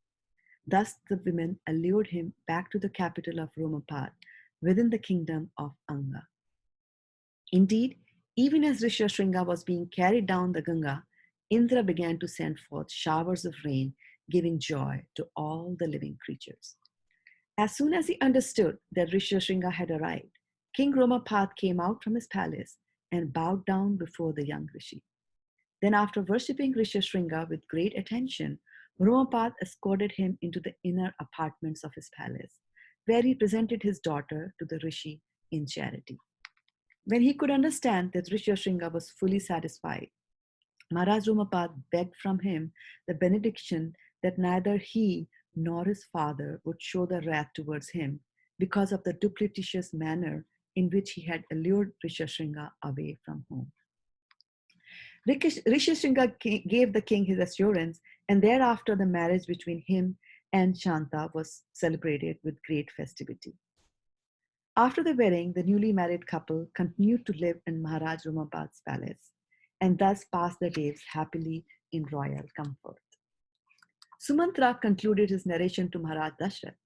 Thus the women allured him back to the capital of Romapad within the kingdom of Anga. Indeed, even as Rishyasringa was being carried down the Ganga, Indra began to send forth showers of rain, giving joy to all the living creatures. As soon as he understood that Rishyasringa had arrived, King Romapad came out from his palace and bowed down before the young Rishi. Then, after worshipping Rishyasringa with great attention, Romapad escorted him into the inner apartments of his palace, where he presented his daughter to the Rishi in charity. When he could understand that Rishyasringa was fully satisfied, Maharaj Romapad begged from him the benediction that neither he nor his father would show their wrath towards him because of the duplicitous manner in which he had allured Rishyasringa away from home. Rishyasringa gave the king his assurance, and thereafter the marriage between him and Shanta was celebrated with great festivity. After the wedding, the newly married couple continued to live in Maharaj Romapad's palace and thus passed their days happily in royal comfort. Sumantra concluded his narration to Maharaj Dashrath.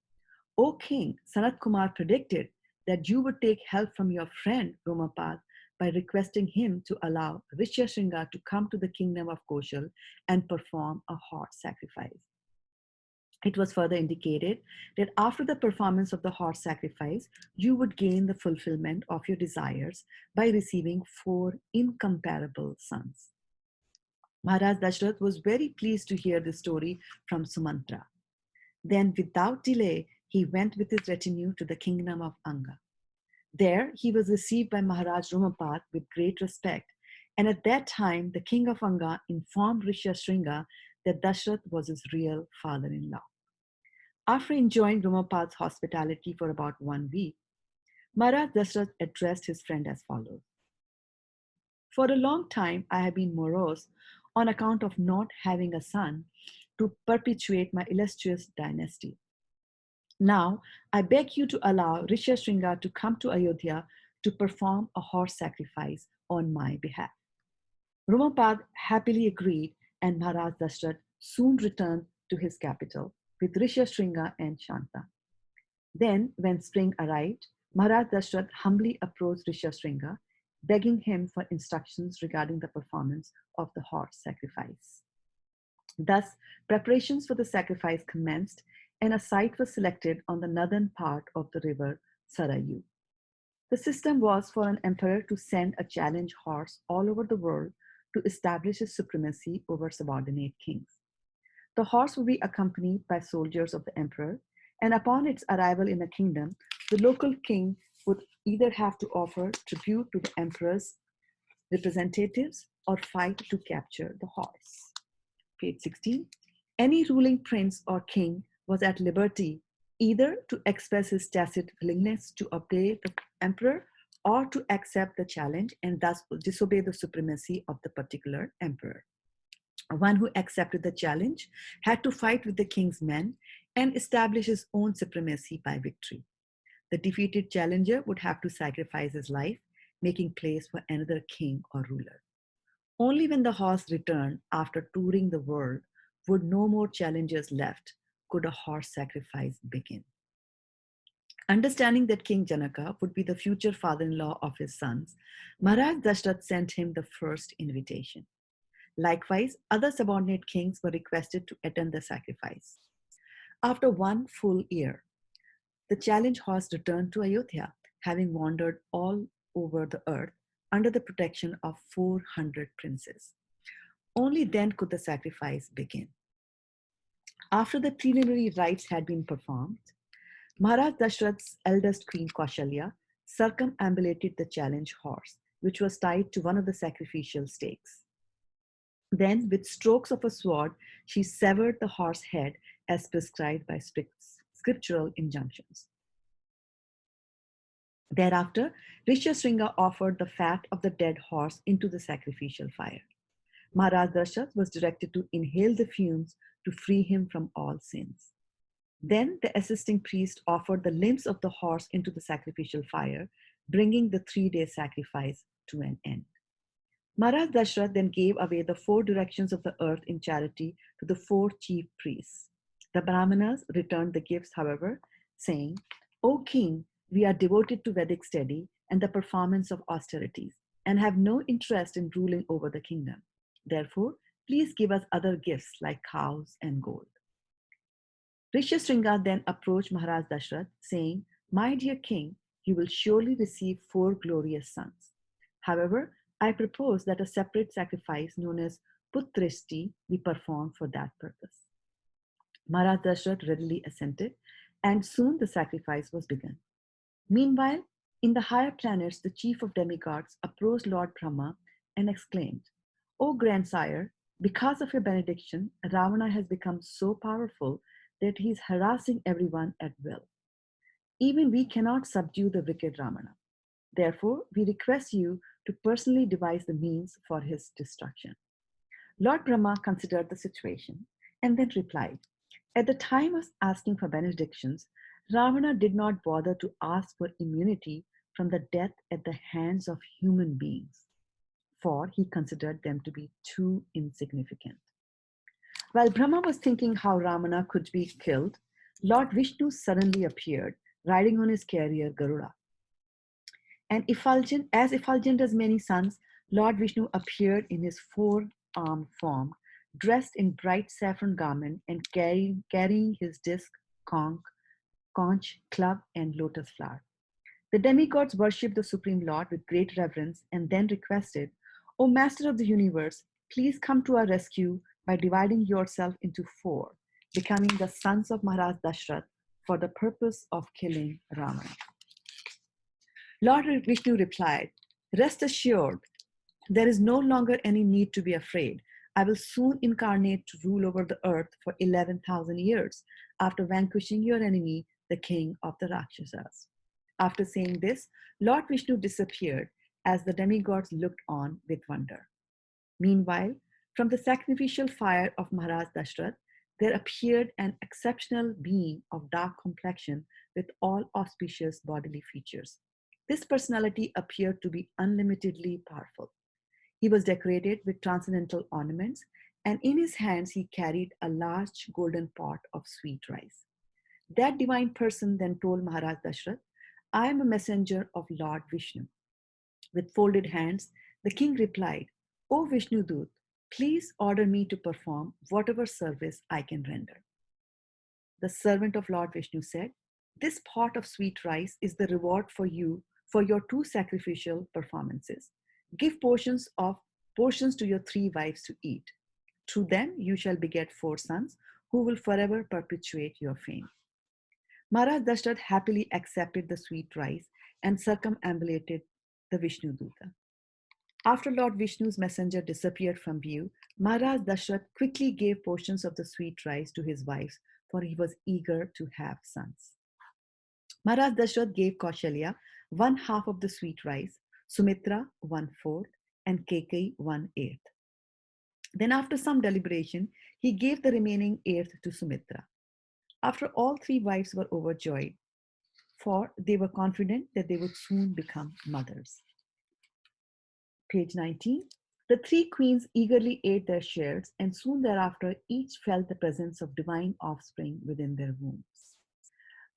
"O king, Sanat Kumar predicted that you would take help from your friend Romapad by requesting him to allow Rishyasringa to come to the kingdom of Koshal and perform a horse sacrifice. It was further indicated that after the performance of the horse sacrifice, you would gain the fulfillment of your desires by receiving 4 incomparable sons." Maharaj Dashrath was very pleased to hear this story from Sumantra. Then, without delay, he went with his retinue to the kingdom of Anga. There, he was received by Maharaj Romapad with great respect, and at that time, the king of Anga informed Rishyasringa that Dashrath was his real father-in-law. After enjoying Romapad's hospitality for about 1 week, Maharaj Dashrath addressed his friend as follows. "For a long time, I have been morose on account of not having a son to perpetuate my illustrious dynasty. Now, I beg you to allow Rishyasringa to come to Ayodhya to perform a horse sacrifice on my behalf." Romapad happily agreed, and Maharaj Dashrath soon returned to his capital with Rishyasringa and Shanta. Then, when spring arrived, Maharaj Dashrath humbly approached Rishyasringa, begging him for instructions regarding the performance of the horse sacrifice. Thus, preparations for the sacrifice commenced, and a site was selected on the northern part of the river Sarayu. The system was for an emperor to send a challenge horse all over the world to establish his supremacy over subordinate kings. The horse would be accompanied by soldiers of the emperor, and upon its arrival in a kingdom, the local king would either have to offer tribute to the emperor's representatives or fight to capture the horse. Page 16. Any ruling prince or king was at liberty either to express his tacit willingness to obey the emperor or to accept the challenge and thus disobey the supremacy of the particular emperor. One who accepted the challenge had to fight with the king's men and establish his own supremacy by victory. The defeated challenger would have to sacrifice his life, making place for another king or ruler. Only when the horse returned after touring the world would no more challengers left could a horse sacrifice begin. Understanding that King Janaka would be the future father-in-law of his sons, Maharaj Dashrath sent him the first invitation. Likewise, other subordinate kings were requested to attend the sacrifice. After 1 full year, the challenge horse returned to Ayodhya, having wandered all over the earth under the protection of 400 princes. Only then could the sacrifice begin. After the preliminary rites had been performed, Maharaj Dashrath's eldest queen Kaushalya circumambulated the challenge horse, which was tied to one of the sacrificial stakes. Then, with strokes of a sword, she severed the horse's head as prescribed by scriptural injunctions. Thereafter, Rishyasringa offered the fat of the dead horse into the sacrificial fire. Maharaj Dasharat was directed to inhale the fumes to free him from all sins. Then the assisting priest offered the limbs of the horse into the sacrificial fire, bringing the 3-day sacrifice to an end. Maharaj Dashrath then gave away the 4 directions of the earth in charity to the 4 chief priests. The Brahmanas returned the gifts, however, saying, "O king, we are devoted to Vedic study and the performance of austerities, and have no interest in ruling over the kingdom. Therefore, please give us other gifts like cows and gold." Rishyasringa then approached Maharaj Dashrath, saying, "My dear king, you will surely receive 4 glorious sons. However, I propose that a separate sacrifice known as Putrishti be performed for that purpose." Maharaj Dashrath readily assented, and soon the sacrifice was begun. Meanwhile, in the higher planets, the chief of demigods approached Lord Brahma and exclaimed, "O grandsire, because of your benediction, Ravana has become so powerful that he is harassing everyone at will. Even we cannot subdue the wicked Ravana. Therefore, we request you to personally devise the means for his destruction." Lord Brahma considered the situation and then replied, "At the time of asking for benedictions, Ravana did not bother to ask for immunity from the death at the hands of human beings, for he considered them to be too insignificant." While Brahma was thinking how Ravana could be killed, Lord Vishnu suddenly appeared, riding on his carrier Garuda. And as effulgent as many suns, Lord Vishnu appeared in his 4-armed form, dressed in bright saffron garment and carrying his disc, conch, club, and lotus flower. The demigods worshipped the Supreme Lord with great reverence and then requested, "O Master of the universe, please come to our rescue by dividing yourself into 4, becoming the sons of Maharaj Dashrath for the purpose of killing Ravana." Lord Vishnu replied, "Rest assured, there is no longer any need to be afraid. I will soon incarnate to rule over the earth for 11,000 years after vanquishing your enemy, the king of the Rakshasas." After saying this, Lord Vishnu disappeared as the demigods looked on with wonder. Meanwhile, from the sacrificial fire of Maharaj Dashrath, there appeared an exceptional being of dark complexion with all auspicious bodily features. This personality appeared to be unlimitedly powerful. He was decorated with transcendental ornaments, and in his hands he carried a large golden pot of sweet rice. That divine person then told Maharaj Dashrath, "I am a messenger of Lord Vishnu." With folded hands, the king replied, "O Vishnu Dut, please order me to perform whatever service I can render." The servant of Lord Vishnu said, "This pot of sweet rice is the reward for you for your 2 sacrificial performances. Give portions to your 3 wives to eat. Through them you shall beget 4 sons who will forever perpetuate your fame." Maharaj Dashrath happily accepted the sweet rice and circumambulated the Vishnu Duta. After Lord Vishnu's messenger disappeared from view, Maharaj Dashrath quickly gave portions of the sweet rice to his wives, for he was eager to have sons. Maharaj Dashrath gave Kaushalya 1/2 of the sweet rice, Sumitra 1/4, and Kekai 1/8. Then, after some deliberation, he gave the remaining eighth to Sumitra. After all 3 wives were overjoyed, for they were confident that they would soon become mothers. Page 19. The 3 queens eagerly ate their shares, and soon thereafter each felt the presence of divine offspring within their wombs.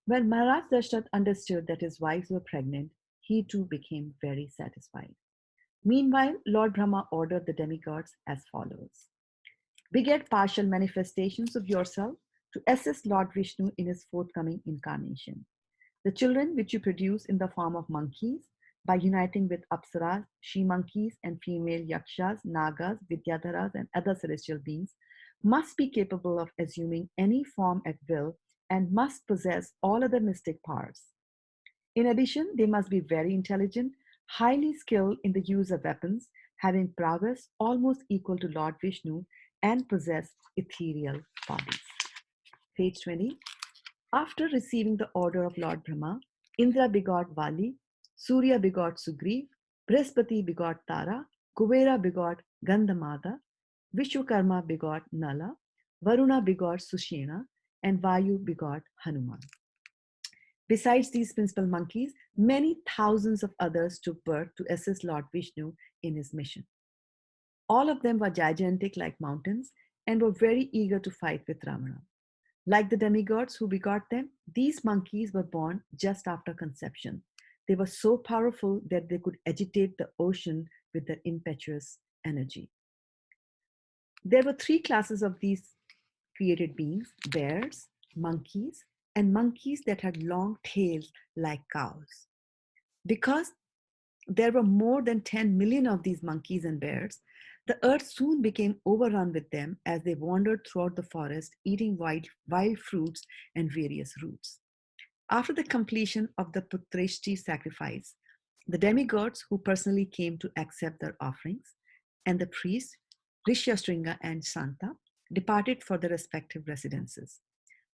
When Maharaj Dashrath understood that his wives were pregnant, he too became very satisfied. Meanwhile, Lord Brahma ordered the demigods as follows: "Beget partial manifestations of yourself to assist Lord Vishnu in his forthcoming incarnation. The children which you produce in the form of monkeys, by uniting with apsaras, she-monkeys, and female yakshas, nagas, vidyadharas, and other celestial beings, must be capable of assuming any form at will and must possess all other mystic powers. In addition, they must be very intelligent, highly skilled in the use of weapons, having prowess almost equal to Lord Vishnu, and possess ethereal bodies. Page 20. After receiving the order of Lord Brahma, Indra begot Vali, Surya begot Sugriv, Brihaspati begot Tara, Kuvera begot Gandhamada, Vishwakarma begot Nala, Varuna begot Sushena, and Vayu begot Hanuman. Besides these principal monkeys, many thousands of others took birth to assist Lord Vishnu in his mission. All of them were gigantic like mountains and were very eager to fight with Ravana. Like the demigods who begot them, these monkeys were born just after conception. They were so powerful that they could agitate the ocean with their impetuous energy. There were three classes of these created beings: bears, monkeys, and monkeys that had long tails like cows. Because there were more than 10 million of these monkeys and bears, the earth soon became overrun with them as they wandered throughout the forest, eating wild fruits and various roots. After the completion of the Putreshti sacrifice, the demigods who personally came to accept their offerings and the priests, Rishyastringa and Santa, departed for their respective residences.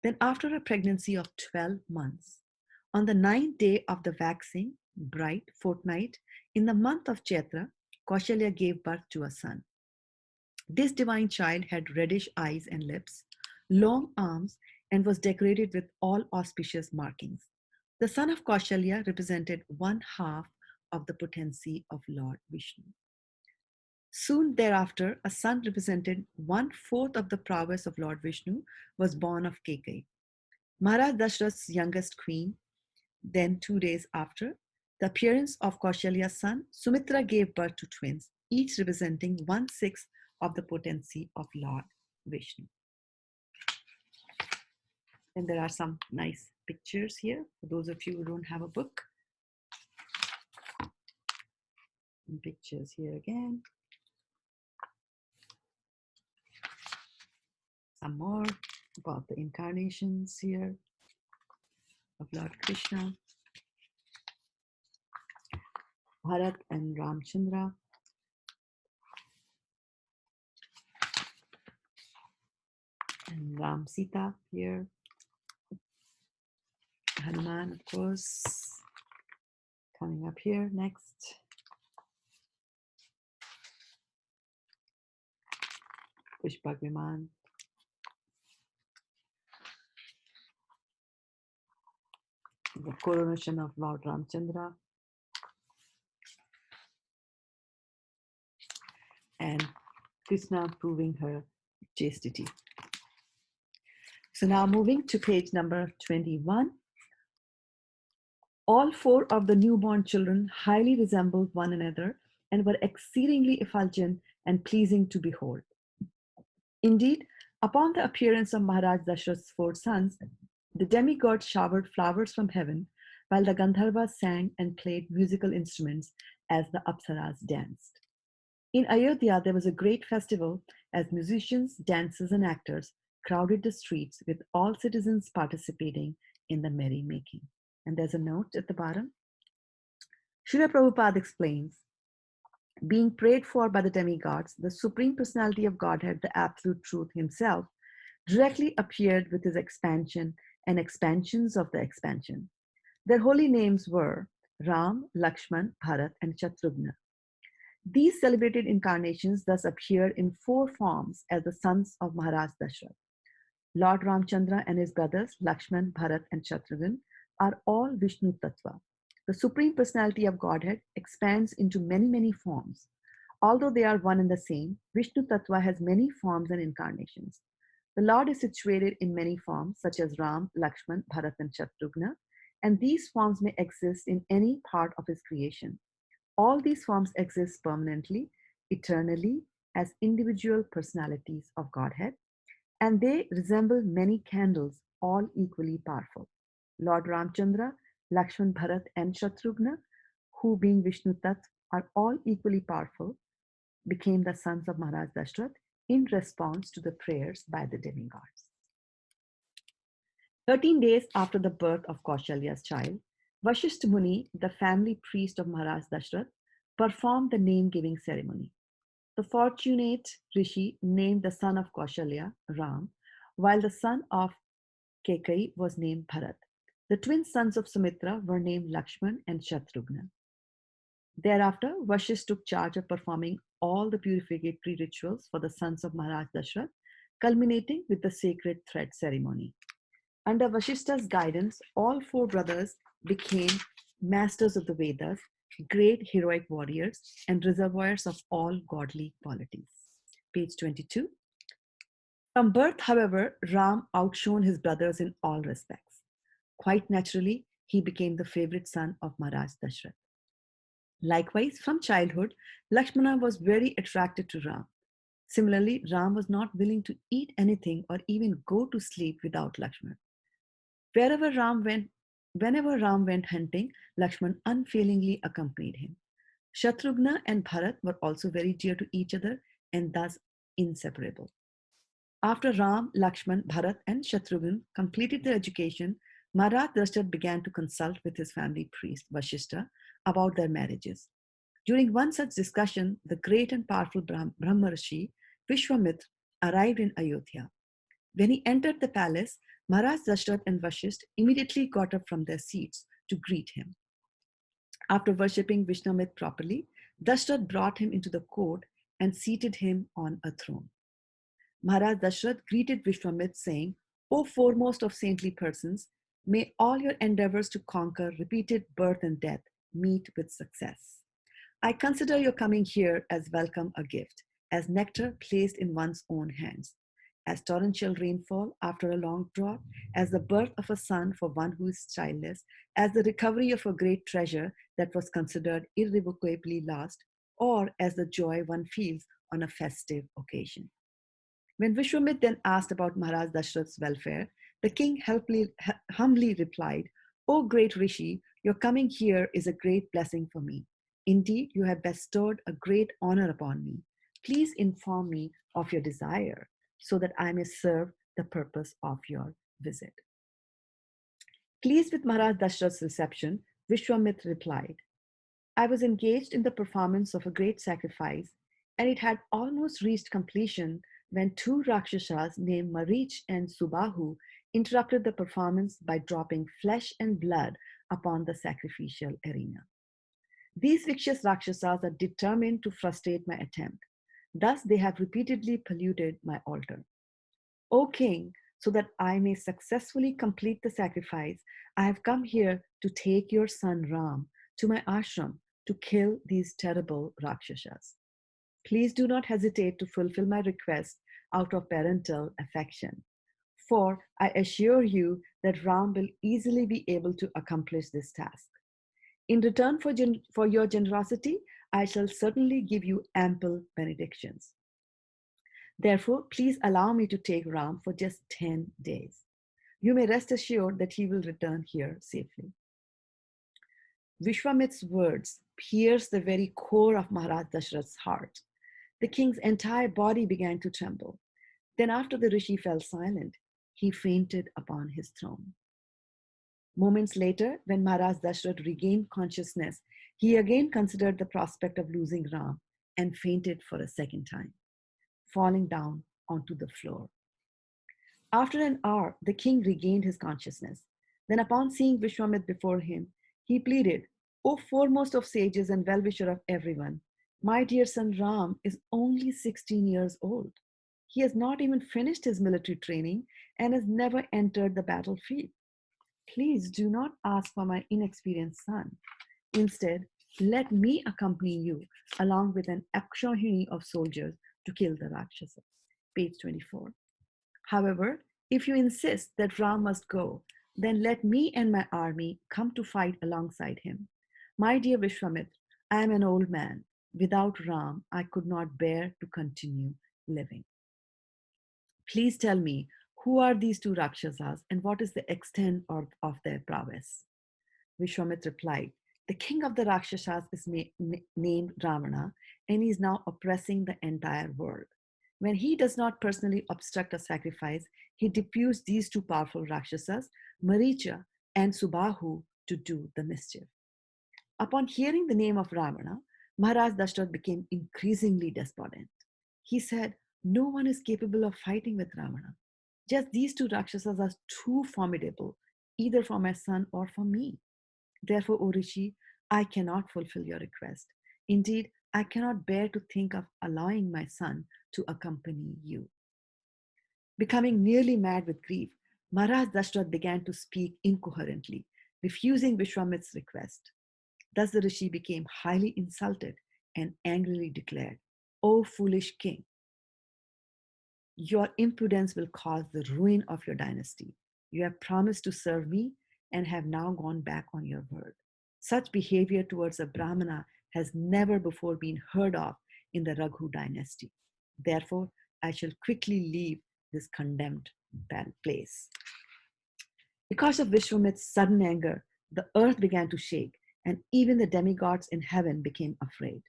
Then, after a pregnancy of 12 months, on the ninth day of the waxing bright fortnight in the month of Chaitra, Kaushalya gave birth to a son. This divine child had reddish eyes and lips, long arms, and was decorated with all auspicious markings. The son of Kaushalya represented one half of the potency of Lord Vishnu. Soon thereafter, a son represented one fourth of the prowess of Lord Vishnu was born of Kekai. Maharaj Dashrath's youngest queen. Then, 2 days after the appearance of Kaushalya's son, Sumitra gave birth to twins, each representing one-sixth of the potency of Lord Vishnu. And there are some nice pictures here for those of you who don't have a book. And pictures here again. Some more about the incarnations here of Lord Krishna, Bharat and Ramchandra. And Ram Sita here. Hanuman, of course, coming up here next. Pushpak Viman. The coronation of Lord Ramchandra. And Krishna proving her chastity. So now moving to page number 21. All four of the newborn children highly resembled one another and were exceedingly effulgent and pleasing to behold. Indeed, upon the appearance of Maharaj Dashrath's four sons, the demigods showered flowers from heaven, while the Gandharvas sang and played musical instruments as the Apsaras danced. In Ayodhya, there was a great festival as musicians, dancers, and actors crowded the streets with all citizens participating in the merrymaking. And there's a note at the bottom. Srila Prabhupada explains, being prayed for by the demigods, the Supreme Personality of Godhead, the Absolute Truth Himself, directly appeared with His expansion and expansions of the expansion. Their holy names were Ram, Lakshman, Bharat, and Shatrughna. These celebrated incarnations thus appeared in four forms as the sons of Maharaj Dashrath. Lord Ramchandra and his brothers, Lakshman, Bharat, and Shatrughan, are all Vishnu Tattva. The Supreme Personality of Godhead expands into many, many forms. Although they are one and the same, Vishnu Tattva has many forms and incarnations. The Lord is situated in many forms, such as Ram, Lakshman, Bharat, and Shatrughna, and these forms may exist in any part of His creation. All these forms exist permanently, eternally, as individual personalities of Godhead, and they resemble many candles, all equally powerful. Lord Ramchandra, Lakshman, Bharat, and Shatrughna, who being Vishnu Tattva are all equally powerful, became the sons of Maharaj Dashrath in response to the prayers by the demigods. 13 days after the birth of Kaushalya's child, Vashishta Muni, the family priest of Maharaj Dashrath, performed the name-giving ceremony. The fortunate Rishi named the son of Kaushalya Ram, while the son of Kekai was named Bharat. The twin sons of Sumitra were named Lakshman and Shatrughna. Thereafter, Vashishta took charge of performing all the purificatory rituals for the sons of Maharaj Dashrath, culminating with the sacred thread ceremony. Under Vashishta's guidance, all four brothers became masters of the Vedas, great heroic warriors, and reservoirs of all godly qualities. Page 22. From birth, however, Ram outshone his brothers in all respects. Quite naturally, he became the favorite son of Maharaj Dashrath. Likewise, from childhood, Lakshmana was very attracted to Ram. Similarly, Ram was not willing to eat anything or even go to sleep without Lakshmana. Wherever Ram went, Whenever Ram went hunting, Lakshman unfailingly accompanied him. Shatrughna and Bharat were also very dear to each other and thus inseparable. After Ram, Lakshman, Bharat, and Shatrughna completed their education, Maharaj Dashrath began to consult with his family priest, Vashishta, about their marriages. During one such discussion, the great and powerful Brahmarshi, Vishwamitra, arrived in Ayodhya. When he entered the palace, Maharaj Dashrath and Vashishta immediately got up from their seats to greet him. After worshipping Vishnamit properly, Dashrath brought him into the court and seated him on a throne. Maharaj Dashrath greeted Vishwamit saying, O foremost of saintly persons, may all your endeavors to conquer repeated birth and death meet with success. I consider your coming here as welcome a gift, as nectar placed in one's own hands, as torrential rainfall after a long drought, as the birth of a son for one who is childless, as the recovery of a great treasure that was considered irrevocably lost, or as the joy one feels on a festive occasion. When Vishwamit then asked about Maharaj Dashrath's welfare, the king humbly replied, O great Rishi, your coming here is a great blessing for me. Indeed, you have bestowed a great honor upon me. Please inform me of your desire so that I may serve the purpose of your visit. Pleased with Maharaj Dashrath's reception, Vishwamitra replied, I was engaged in the performance of a great sacrifice, and it had almost reached completion when two Rakshasas named Marich and Subahu interrupted the performance by dropping flesh and blood upon the sacrificial arena. These vicious Rakshasas are determined to frustrate my attempt. Thus, they have repeatedly polluted my altar. O king, so that I may successfully complete the sacrifice, I have come here to take your son Ram to my ashram to kill these terrible Rakshasas. Please do not hesitate to fulfill my request out of parental affection, for I assure you that Ram will easily be able to accomplish this task. In return for your generosity, I shall certainly give you ample benedictions. Therefore, please allow me to take Ram for just 10 days. You may rest assured that he will return here safely. Vishwamitra's words pierced the very core of Maharaj Dashrath's heart. The king's entire body began to tremble. Then, after the rishi fell silent, he fainted upon his throne. Moments later, when Maharaj Dashrath regained consciousness, he again considered the prospect of losing Ram and fainted for a second time, falling down onto the floor. After an hour, the king regained his consciousness. Then, upon seeing Vishwamitra before him, he pleaded, O foremost of sages and well-wisher of everyone, my dear son Ram is only 16 years old. He has not even finished his military training and has never entered the battlefield. Please do not ask for my inexperienced son. Instead, let me accompany you along with an akshauhini of soldiers to kill the Rakshasas. Page 24. However, if you insist that Ram must go, then let me and my army come to fight alongside him. My dear Vishwamitra, I am an old man. Without Ram, I could not bear to continue living. Please tell me, who are these two Rakshasas and what is the extent of their prowess? Vishwamitra replied, the king of the Rakshasas is named Ravana, and he is now oppressing the entire world. When he does not personally obstruct a sacrifice, he deputes these two powerful Rakshasas, Maricha and Subahu, to do the mischief. Upon hearing the name of Ravana, Maharaj Dashrath became increasingly despondent. He said, "No one is capable of fighting with Ravana. Just these two Rakshasas are too formidable, either for my son or for me. Therefore, O Rishi, I cannot fulfill your request. Indeed, I cannot bear to think of allowing my son to accompany you." Becoming nearly mad with grief, Maharaj Dashrath began to speak incoherently, refusing Vishwamit's request. Thus the rishi became highly insulted and angrily declared, "O foolish king, your impudence will cause the ruin of your dynasty. You have promised to serve me and have now gone back on your word. Such behavior towards a Brahmana has never before been heard of in the Raghu dynasty. Therefore, I shall quickly leave this condemned place." Because of Vishwamit's sudden anger, the earth began to shake, and even the demigods in heaven became afraid.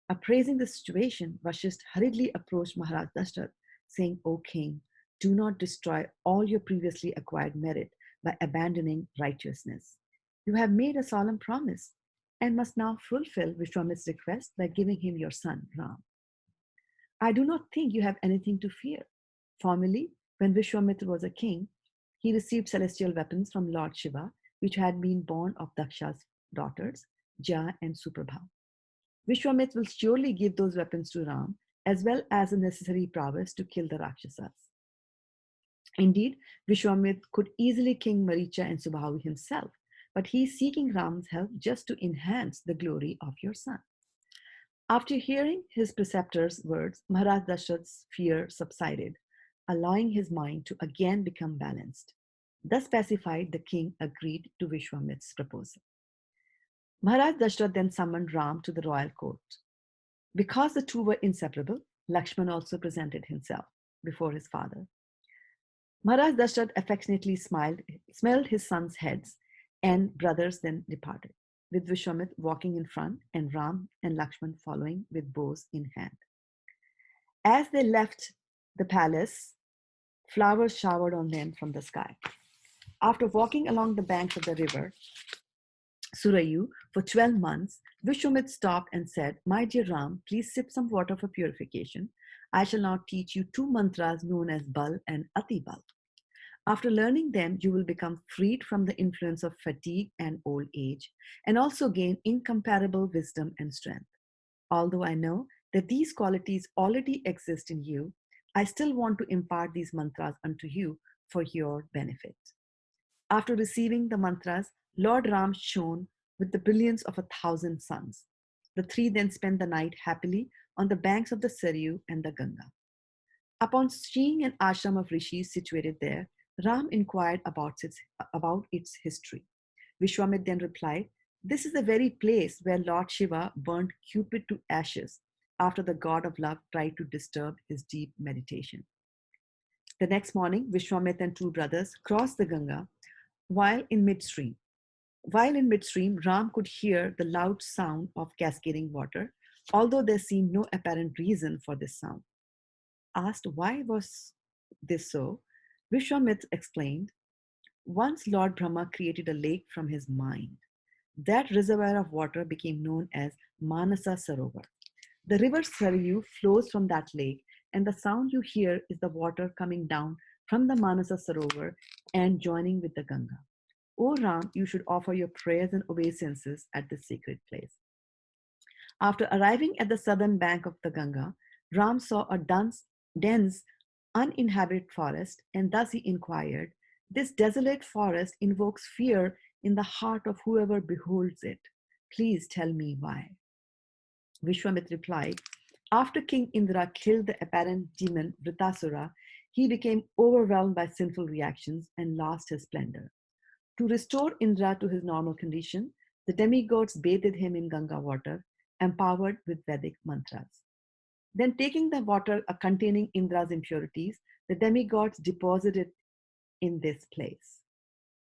Appraising the situation, Vashist hurriedly approached Maharaj Dashrath, saying, "O king, do not destroy all your previously acquired merit by abandoning righteousness. You have made a solemn promise and must now fulfill Vishwamit's request by giving him your son, Ram. I do not think you have anything to fear. Formerly, when Vishwamitra was a king, he received celestial weapons from Lord Shiva, which had been born of Daksha's daughters, Ja and Suprabha. Vishwamitra will surely give those weapons to Ram, as well as the necessary prowess to kill the Rakshasas. Indeed, Vishwamitra could easily king Maricha and Subhahu himself, but he is seeking Ram's help just to enhance the glory of your son." After hearing his preceptor's words, Maharaj Dashrath's fear subsided, allowing his mind to again become balanced. Thus pacified, the king agreed to Vishwamitra's proposal. Maharaj Dashrath then summoned Ram to the royal court. Because the two were inseparable, Lakshman also presented himself before his father. Maharaj Dashrath affectionately smelled his sons' heads, and brothers then departed, with Vishwamitra walking in front and Ram and Lakshman following with bows in hand. As they left the palace, flowers showered on them from the sky. After walking along the banks of the river Surayu for 12 months, Vishwamitra stopped and said, "My dear Ram, please sip some water for purification. I shall now teach you two mantras known as Bal and Ati Bal. After learning them, you will become freed from the influence of fatigue and old age, and also gain incomparable wisdom and strength. Although I know that these qualities already exist in you, I still want to impart these mantras unto you for your benefit." After receiving the mantras, Lord Ram shone with the brilliance of 1,000 suns. The three then spent the night happily on the banks of the Saryu and the Ganga. Upon seeing an ashram of rishis situated there, Ram inquired about its history. Vishwamitra then replied, "This is the very place where Lord Shiva burned Cupid to ashes after the god of love tried to disturb his deep meditation." The next morning, Vishwamitra and two brothers crossed the Ganga while in midstream. Ram could hear the loud sound of cascading water, although there seemed no apparent reason for this sound. Asked why was this so, Vishwamitra explained, "Once Lord Brahma created a lake from his mind. That reservoir of water became known as Manasa Sarovar. The river Saryu flows from that lake, and the sound you hear is the water coming down from the Manasa Sarovar and joining with the Ganga. O Ram, you should offer your prayers and obeisances at this sacred place." After arriving at the southern bank of the Ganga, Ram saw a dense, uninhabited forest, and thus he inquired, "This desolate forest invokes fear in the heart of whoever beholds it. Please tell me why." Vishwamitra replied, "After King Indra killed the apparent demon Vritasura, he became overwhelmed by sinful reactions and lost his splendor. To restore Indra to his normal condition, the demigods bathed him in Ganga water, empowered with Vedic mantras. Then, taking the water containing Indra's impurities, the demigods deposited it in this place.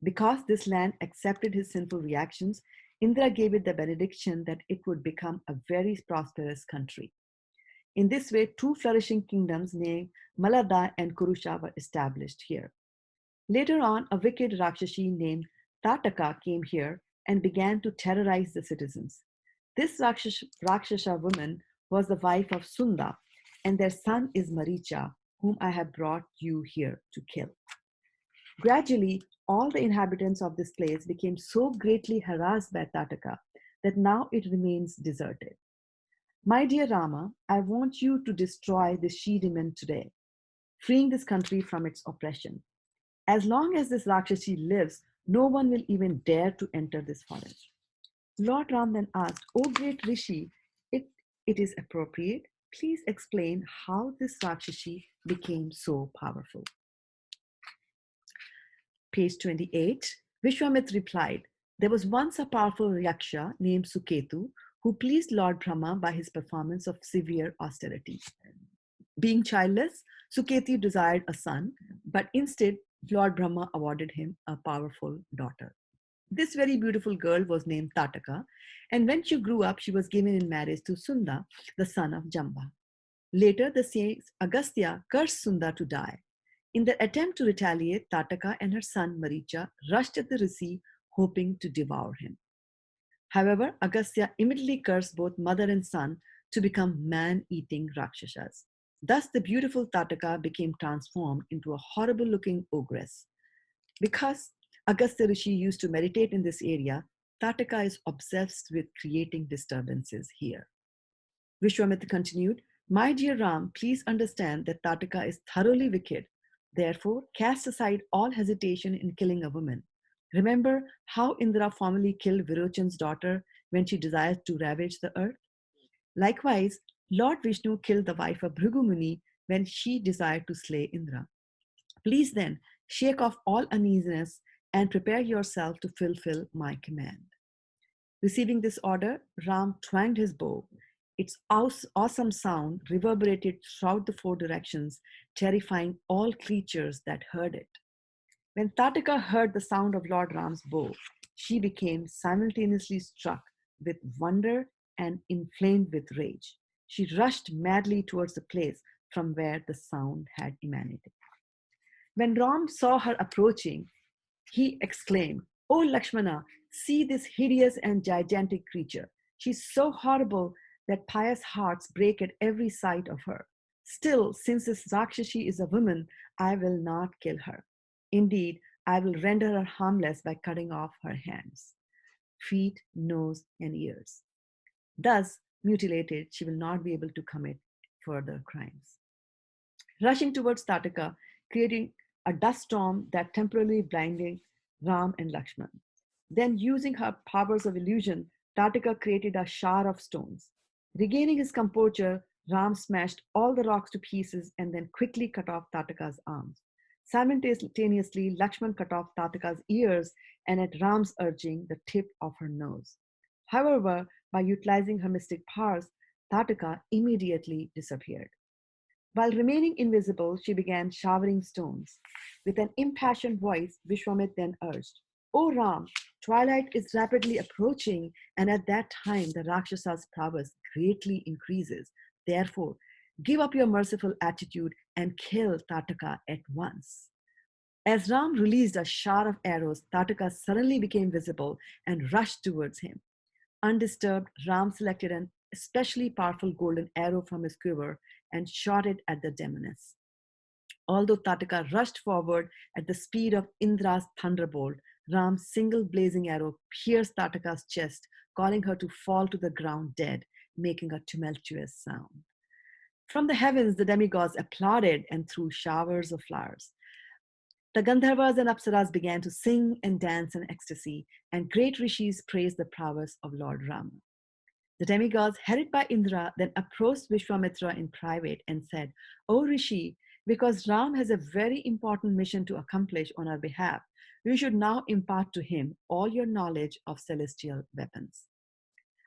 Because this land accepted his sinful reactions, Indra gave it the benediction that it would become a very prosperous country. In this way, two flourishing kingdoms named Malada and Kurusha were established here. Later on, a wicked Rakshasi named Tataka came here and began to terrorize the citizens. This Rakshasa woman was the wife of Sunda, and their son is Maricha, whom I have brought you here to kill. Gradually, all the inhabitants of this place became so greatly harassed by Tataka that now it remains deserted. My dear Rama, I want you to destroy the she-demon today, freeing this country from its oppression. As long as this Rakshasi lives, no one will even dare to enter this forest. Lord Ram then asked, O great Rishi, it is appropriate. Please explain how this Rakshasi became so powerful. Page 28, Vishwamitra replied, there was once a powerful Yaksha named Suketu who pleased Lord Brahma by his performance of severe austerity. Being childless, Suketu desired a son, but instead Lord Brahma awarded him a powerful daughter. This very beautiful girl was named Tataka, and when she grew up, she was given in marriage to Sunda, the son of Jamba. Later, the saint Agastya cursed Sunda to die. In the attempt to retaliate, Tataka and her son Maricha rushed at the rishi, hoping to devour him. However, Agastya immediately cursed both mother and son to become man-eating Rakshasas. Thus, the beautiful Tataka became transformed into a horrible-looking ogress. Because Agastya Rishi used to meditate in this area, Tataka is obsessed with creating disturbances here. Vishwamitra continued, my dear Ram, please understand that Tataka is thoroughly wicked. Therefore, cast aside all hesitation in killing a woman. Remember how Indra formerly killed Virochan's daughter when she desired to ravage the earth? Likewise, Lord Vishnu killed the wife of Bhrigu Muni when she desired to slay Indra. Please then, shake off all uneasiness and prepare yourself to fulfill my command. Receiving this order, Ram twanged his bow. Its awesome sound reverberated throughout the four directions, terrifying all creatures that heard it. When Tataka heard the sound of Lord Ram's bow, she became simultaneously struck with wonder and inflamed with rage. She rushed madly towards the place from where the sound had emanated. When Ram saw her approaching, he exclaimed, "Oh Lakshmana, see this hideous and gigantic creature. She's so horrible that pious hearts break at every sight of her. Still, since this Rakshasi is a woman, I will not kill her. Indeed, I will render her harmless by cutting off her hands, feet, nose, and ears. Thus, mutilated, she will not be able to commit further crimes." Rushing towards Tataka, creating a dust storm that temporarily blinded Ram and Lakshman. Then, using her powers of illusion, Tataka created a shower of stones. Regaining his composure, Ram smashed all the rocks to pieces and then quickly cut off Tataka's arms. Simultaneously, Lakshman cut off Tataka's ears and, at Ram's urging, the tip of her nose. However, by utilizing her mystic powers, Tataka immediately disappeared. While remaining invisible, she began showering stones. With an impassioned voice, Vishwamitra then urged, "O Ram, twilight is rapidly approaching, and at that time the Rakshasa's prowess greatly increases. Therefore, give up your merciful attitude and kill Tataka at once." As Ram released a shower of arrows, Tataka suddenly became visible and rushed towards him. Undisturbed, Ram selected an especially powerful golden arrow from his quiver and shot it at the demoness. Although Tataka rushed forward at the speed of Indra's thunderbolt, Ram's single blazing arrow pierced Tataka's chest, causing her to fall to the ground dead, making a tumultuous sound. From the heavens, the demigods applauded and threw showers of flowers. The Gandharvas and Apsaras began to sing and dance in ecstasy, and great rishis praised the prowess of Lord Rama. The demigods, headed by Indra, then approached Vishwamitra in private and said, "O Rishi, because Ram has a very important mission to accomplish on our behalf, you should now impart to him all your knowledge of celestial weapons."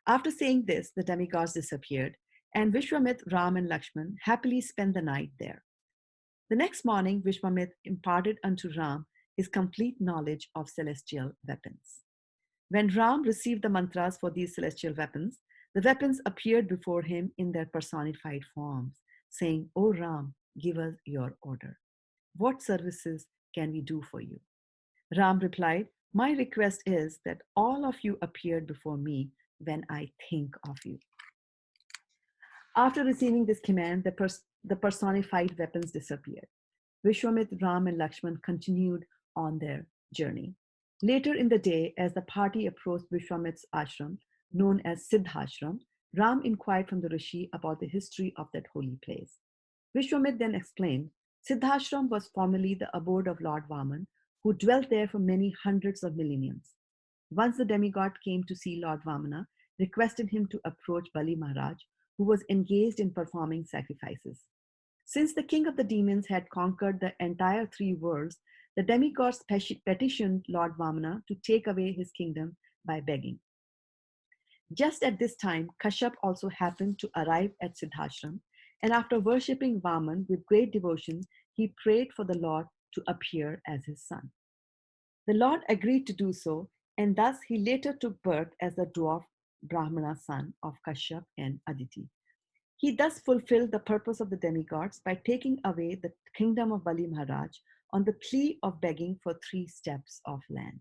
After saying this, the demigods disappeared, and Vishwamitra, Ram, and Lakshman happily spent the night there. The next morning, Vishwamitra imparted unto Ram his complete knowledge of celestial weapons. When Ram received the mantras for these celestial weapons, the weapons appeared before him in their personified forms, saying, "O Ram, give us your order. What services can we do for you?" Ram replied, My request is that all of you appear before me when I think of you. After receiving this command, the personified weapons disappeared. Vishwamitra, Ram, and Lakshman continued on their journey. Later in the day, as the party approached Vishwamitra's ashram, known as Siddhashram, Ram inquired from the rishi about the history of that holy place. Vishwamitra then explained Siddhashram was formerly the abode of Lord Vaman, who dwelt there for many hundreds of millenniums. Once the demigod came to see Lord Vamana, requested him to approach Bali Maharaj, who was engaged in performing sacrifices. Since the king of the demons had conquered the entire three worlds, the demigods petitioned Lord Vamana to take away his kingdom by begging. Just at this time, Kashyap also happened to arrive at Siddhashram, and after worshipping Vaman with great devotion, he prayed for the Lord to appear as his son. The Lord agreed to do so, and thus he later took birth as the dwarf Brahmana son of Kashyap and Aditi. He thus fulfilled the purpose of the demigods by taking away the kingdom of Bali Maharaj on the plea of begging for 3 steps of land.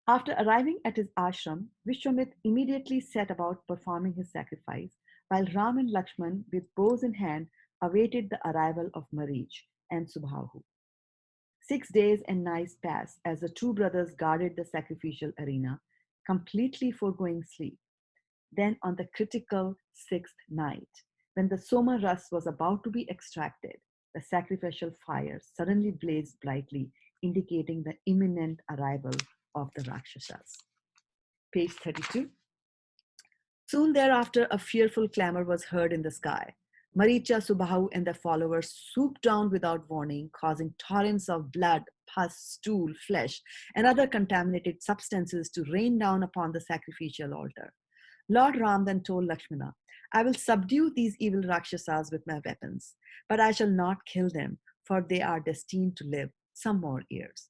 After arriving at his ashram, Vishwamitra immediately set about performing his sacrifice, while Ram and Lakshman, with bows in hand, awaited the arrival of Marich and Subhahu. 6 days and nights passed as the two brothers guarded the sacrificial arena, completely foregoing sleep. Then, on the critical 6th night, when the Soma Ras was about to be extracted, the sacrificial fire suddenly blazed brightly, indicating the imminent arrival of the Rakshasas. Page 32. Soon thereafter, a fearful clamor was heard in the sky. Maricha, Subahu, and their followers swooped down without warning, causing torrents of blood, pus, stool, flesh, and other contaminated substances to rain down upon the sacrificial altar. Lord Ram then told Lakshmana, I will subdue these evil Rakshasas with my weapons, but I shall not kill them, for they are destined to live some more years.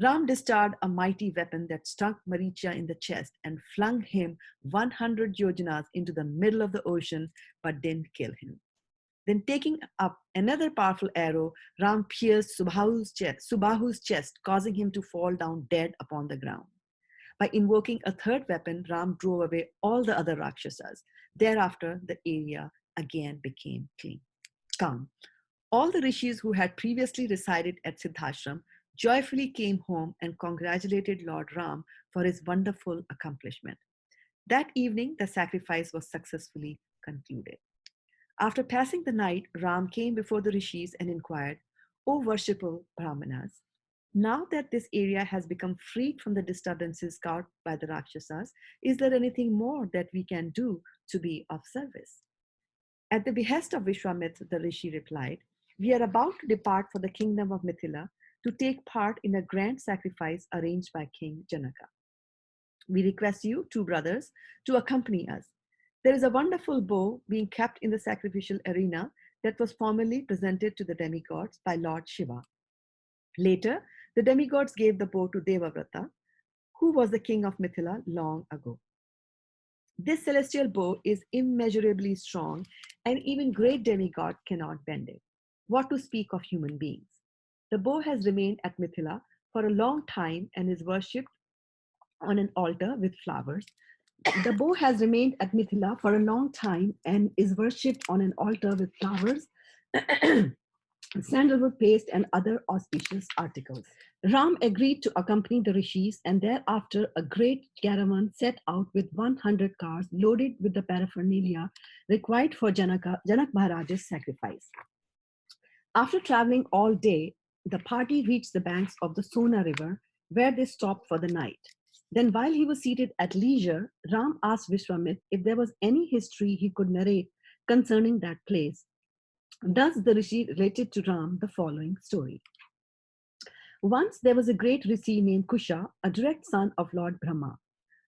Ram discharged a mighty weapon that struck Maricha in the chest and flung him 100 yojanas into the middle of the ocean, but didn't kill him. Then, taking up another powerful arrow, Ram pierced Subahu's chest, causing him to fall down dead upon the ground. By invoking a third weapon, Ram drove away all the other Rakshasas. Thereafter, the area again became calm. All the rishis who had previously resided at Siddhashram joyfully came home and congratulated Lord Ram for his wonderful accomplishment. That evening, the sacrifice was successfully concluded. After passing the night, Ram came before the rishis and inquired, O worshipful Brahmanas, now that this area has become freed from the disturbances caused by the Rakshasas, is there anything more that we can do to be of service? At the behest of Vishwamitra, the rishi replied, we are about to depart for the kingdom of Mithila to take part in a grand sacrifice arranged by King Janaka. We request you, two brothers, to accompany us. There is a wonderful bow being kept in the sacrificial arena that was formerly presented to the demigods by Lord Shiva. Later, the demigods gave the bow to Devavrata, who was the king of Mithila long ago. This celestial bow is immeasurably strong, and even great demigod cannot bend it. What to speak of human beings? The bow has remained at Mithila for a long time and is worshipped on an altar with flowers. The bow has remained at Mithila for a long time and is worshipped on an altar with flowers, sandalwood paste, and other auspicious articles. Ram agreed to accompany the rishis, and thereafter a great caravan set out with 100 cars loaded with the paraphernalia required for Janak Maharaj's sacrifice. After traveling all day, the party reached the banks of the Sona river, where they stopped for the night. Then, while he was seated at leisure, Ram asked Vishwamitra if there was any history he could narrate concerning that place. Thus, the rishi related to Ram the following story. Once there was a great rishi named Kusha, a direct son of Lord Brahma.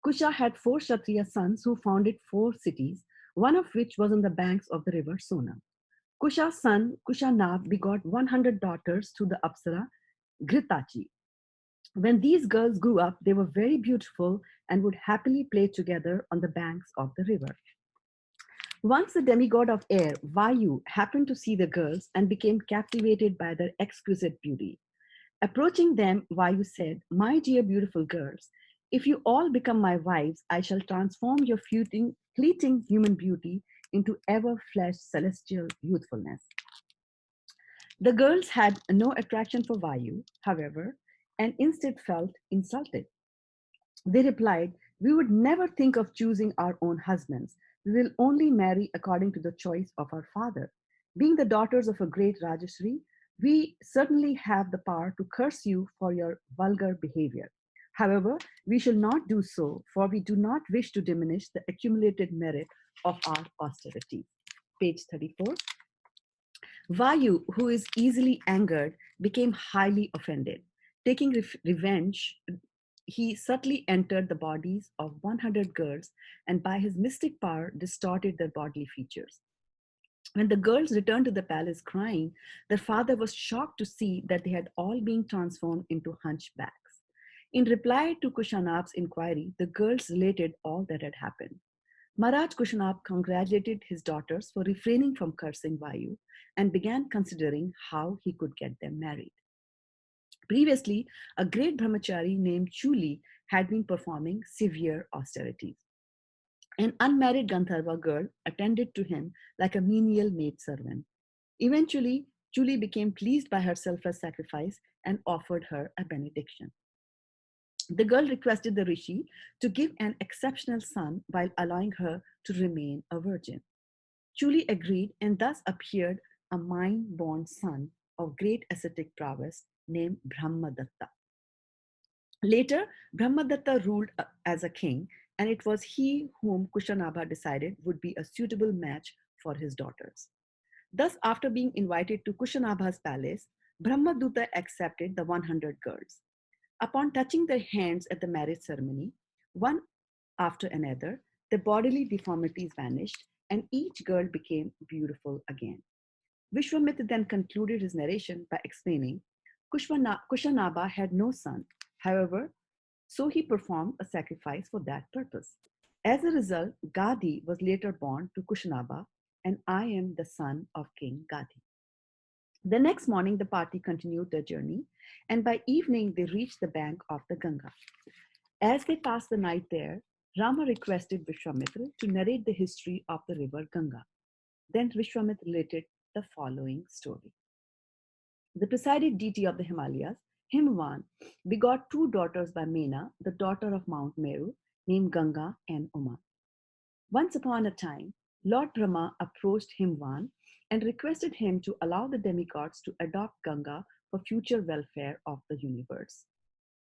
Kusha had 4 Kshatriya sons who founded 4 cities, one of which was on the banks of the river Sona. Kusha's son, Kushanav, begot 100 daughters to the Apsara, Ghritachi. When these girls grew up, they were very beautiful and would happily play together on the banks of the river. Once the demigod of air, Vayu, happened to see the girls and became captivated by their exquisite beauty. Approaching them, Vayu said, "My dear beautiful girls, if you all become my wives, I shall transform your fleeting human beauty into ever fresh celestial youthfulness." The girls had no attraction for Vayu, however, and instead felt insulted. They replied, "We would never think of choosing our own husbands. We will only marry according to the choice of our father. Being the daughters of a great Rajashri, we certainly have the power to curse you for your vulgar behavior. However, we shall not do so, for we do not wish to diminish the accumulated merit of our austerity." Page 34. Vayu, who is easily angered, became highly offended. Taking revenge, he subtly entered the bodies of 100 girls and by his mystic power distorted their bodily features. When the girls returned to the palace crying, their father was shocked to see that they had all been transformed into hunchbacks. In reply to Kushanab's inquiry, the girls related all that had happened. Maharaj Kushanab congratulated his daughters for refraining from cursing Vayu and began considering how he could get them married. Previously, a great brahmachari named Chuli had been performing severe austerities. An unmarried Gandharva girl attended to him like a menial maidservant. Eventually, Chuli became pleased by her selfless sacrifice and offered her a benediction. The girl requested the rishi to give an exceptional son while allowing her to remain a virgin. Chuli agreed, and thus appeared a mind-born son of great ascetic prowess named Brahmadatta. Later, Brahmadatta ruled as a king, and it was he whom Kushanabha decided would be a suitable match for his daughters. Thus, after being invited to Kushanabha's palace, Brahmadutta accepted the 100 girls. Upon touching their hands at the marriage ceremony, one after another, the bodily deformities vanished and each girl became beautiful again. Vishwamitra then concluded his narration by explaining Kushanabha had no son. However, so he performed a sacrifice for that purpose. As a result, Gadi was later born to Kushanabha, and I am the son of King Gadi. The next morning, the party continued their journey, and by evening, they reached the bank of the Ganga. As they passed the night there, Rama requested Vishwamitra to narrate the history of the river Ganga. Then Vishwamitra related the following story. The presided deity of the Himalayas, Himvan, begot two daughters by Mena, the daughter of Mount Meru, named Ganga and Uma. Once upon a time, Lord Brahma approached Himvan and requested him to allow the demigods to adopt Ganga for future welfare of the universe.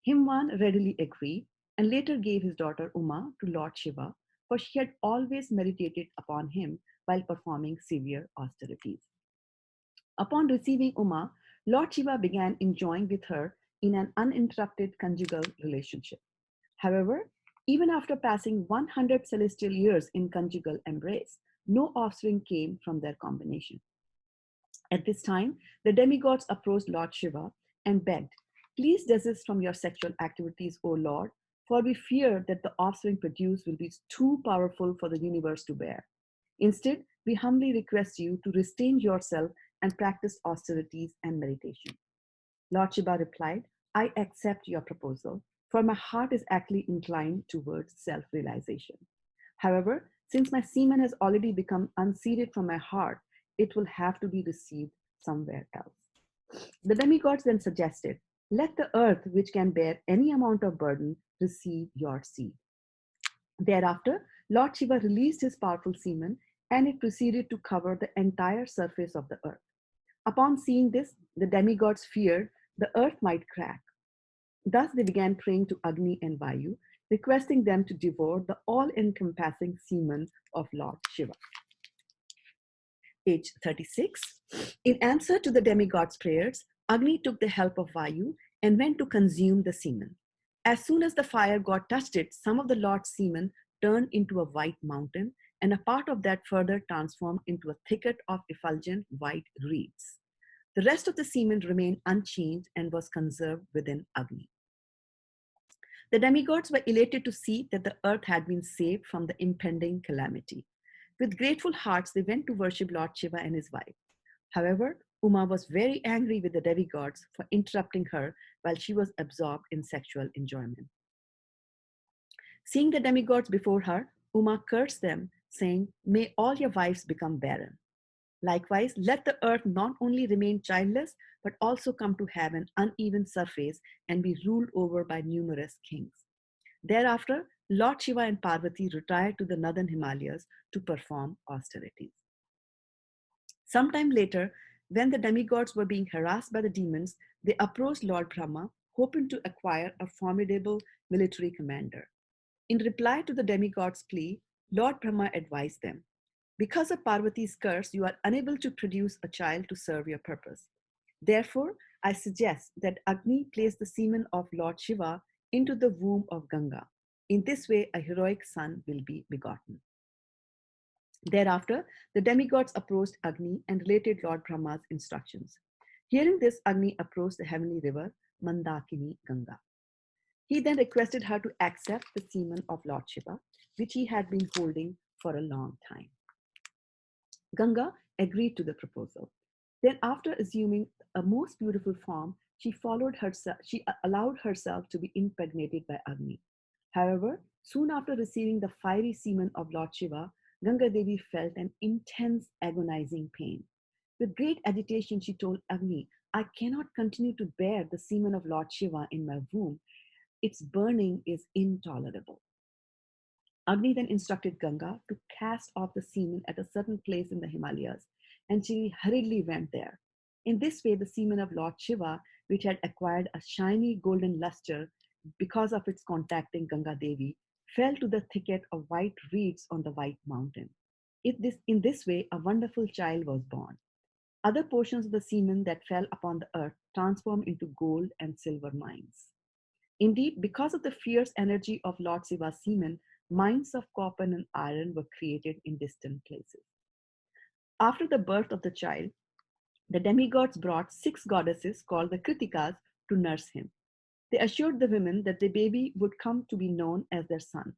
Himvan readily agreed and later gave his daughter Uma to Lord Shiva, for she had always meditated upon him while performing severe austerities. Upon receiving Uma, Lord Shiva began enjoying with her in an uninterrupted conjugal relationship. However, even after passing 100 celestial years in conjugal embrace, no offspring came from their combination. At this time, the demigods approached Lord Shiva and begged, "Please desist from your sexual activities, O Lord, for we fear that the offspring produced will be too powerful for the universe to bear. Instead, we humbly request you to restrain yourself and practice austerities and meditation." Lord Shiva replied, "I accept your proposal, for my heart is actually inclined towards self realization. However, since my semen has already become unseated from my heart, it will have to be received somewhere else." The demigods then suggested, "Let the earth, which can bear any amount of burden, receive your seed." Thereafter, Lord Shiva released his powerful semen and it proceeded to cover the entire surface of the earth. Upon seeing this, the demigods feared the earth might crack. Thus, they began praying to Agni and Vayu, requesting them to devour the all-encompassing semen of Lord Shiva. Page 36. In answer to the demigod's prayers, Agni took the help of Vayu and went to consume the semen. As soon as the fire god touched it, some of the Lord's semen turned into a white mountain, and a part of that further transformed into a thicket of effulgent white reeds. The rest of the semen remained unchanged and was conserved within Agni. The demigods were elated to see that the earth had been saved from the impending calamity. With grateful hearts, they went to worship Lord Shiva and his wife. However, Uma was very angry with the demigods for interrupting her while she was absorbed in sexual enjoyment. Seeing the demigods before her, Uma cursed them, saying, "May all your wives become barren. Likewise, let the earth not only remain childless, but also come to have an uneven surface and be ruled over by numerous kings." Thereafter, Lord Shiva and Parvati retired to the northern Himalayas to perform austerities. Sometime later, when the demigods were being harassed by the demons, they approached Lord Brahma, hoping to acquire a formidable military commander. In reply to the demigod's plea, Lord Brahma advised them, "Because of Parvati's curse, you are unable to produce a child to serve your purpose. Therefore, I suggest that Agni place the semen of Lord Shiva into the womb of Ganga. In this way, a heroic son will be begotten." Thereafter, the demigods approached Agni and related Lord Brahma's instructions. Hearing this, Agni approached the heavenly river, Mandakini Ganga. He then requested her to accept the semen of Lord Shiva, which he had been holding for a long time. Ganga agreed to the proposal. Then, after assuming a most beautiful form, she allowed herself to be impregnated by Agni. However, soon after receiving the fiery semen of Lord Shiva, Ganga Devi felt an intense agonizing pain. With great agitation, she told Agni, "I cannot continue to bear the semen of Lord Shiva in my womb. Its burning is intolerable." Agni then instructed Ganga to cast off the semen at a certain place in the Himalayas, and she hurriedly went there. In this way, the semen of Lord Shiva, which had acquired a shiny golden luster because of its contacting Ganga Devi, fell to the thicket of white reeds on the white mountain. In this way, a wonderful child was born. Other portions of the semen that fell upon the earth transformed into gold and silver mines. Indeed, because of the fierce energy of Lord Shiva's semen, mines of copper and iron were created in distant places. After the birth of the child, the demigods brought 6 goddesses called the Kritikas to nurse him. They assured the women that the baby would come to be known as their son.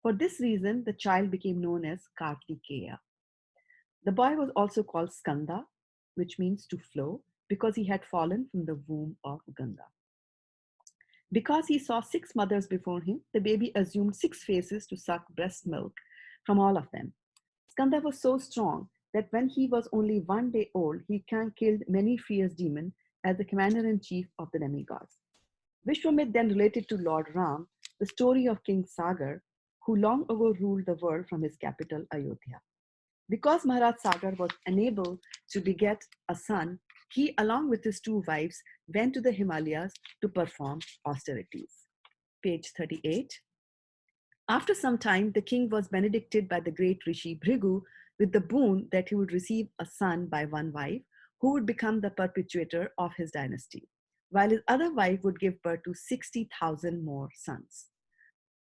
For this reason, the child became known as Kartikeya. The boy was also called Skanda, which means to flow, because he had fallen from the womb of Ganga. Because he saw 6 mothers before him, the baby assumed 6 faces to suck breast milk from all of them. Skanda was so strong that when he was only 1 day old, he killed many fierce demons as the commander-in-chief of the demigods. Vishwamit then related to Lord Ram the story of King Sagar, who long ago ruled the world from his capital, Ayodhya. Because Maharaj Sagar was unable to beget a son, he, along with his 2 wives, went to the Himalayas to perform austerities. Page 38. After some time, the king was benedicted by the great Rishi Bhrigu with the boon that he would receive a son by 1 wife, who would become the perpetuator of his dynasty, while his other wife would give birth to 60,000 more sons.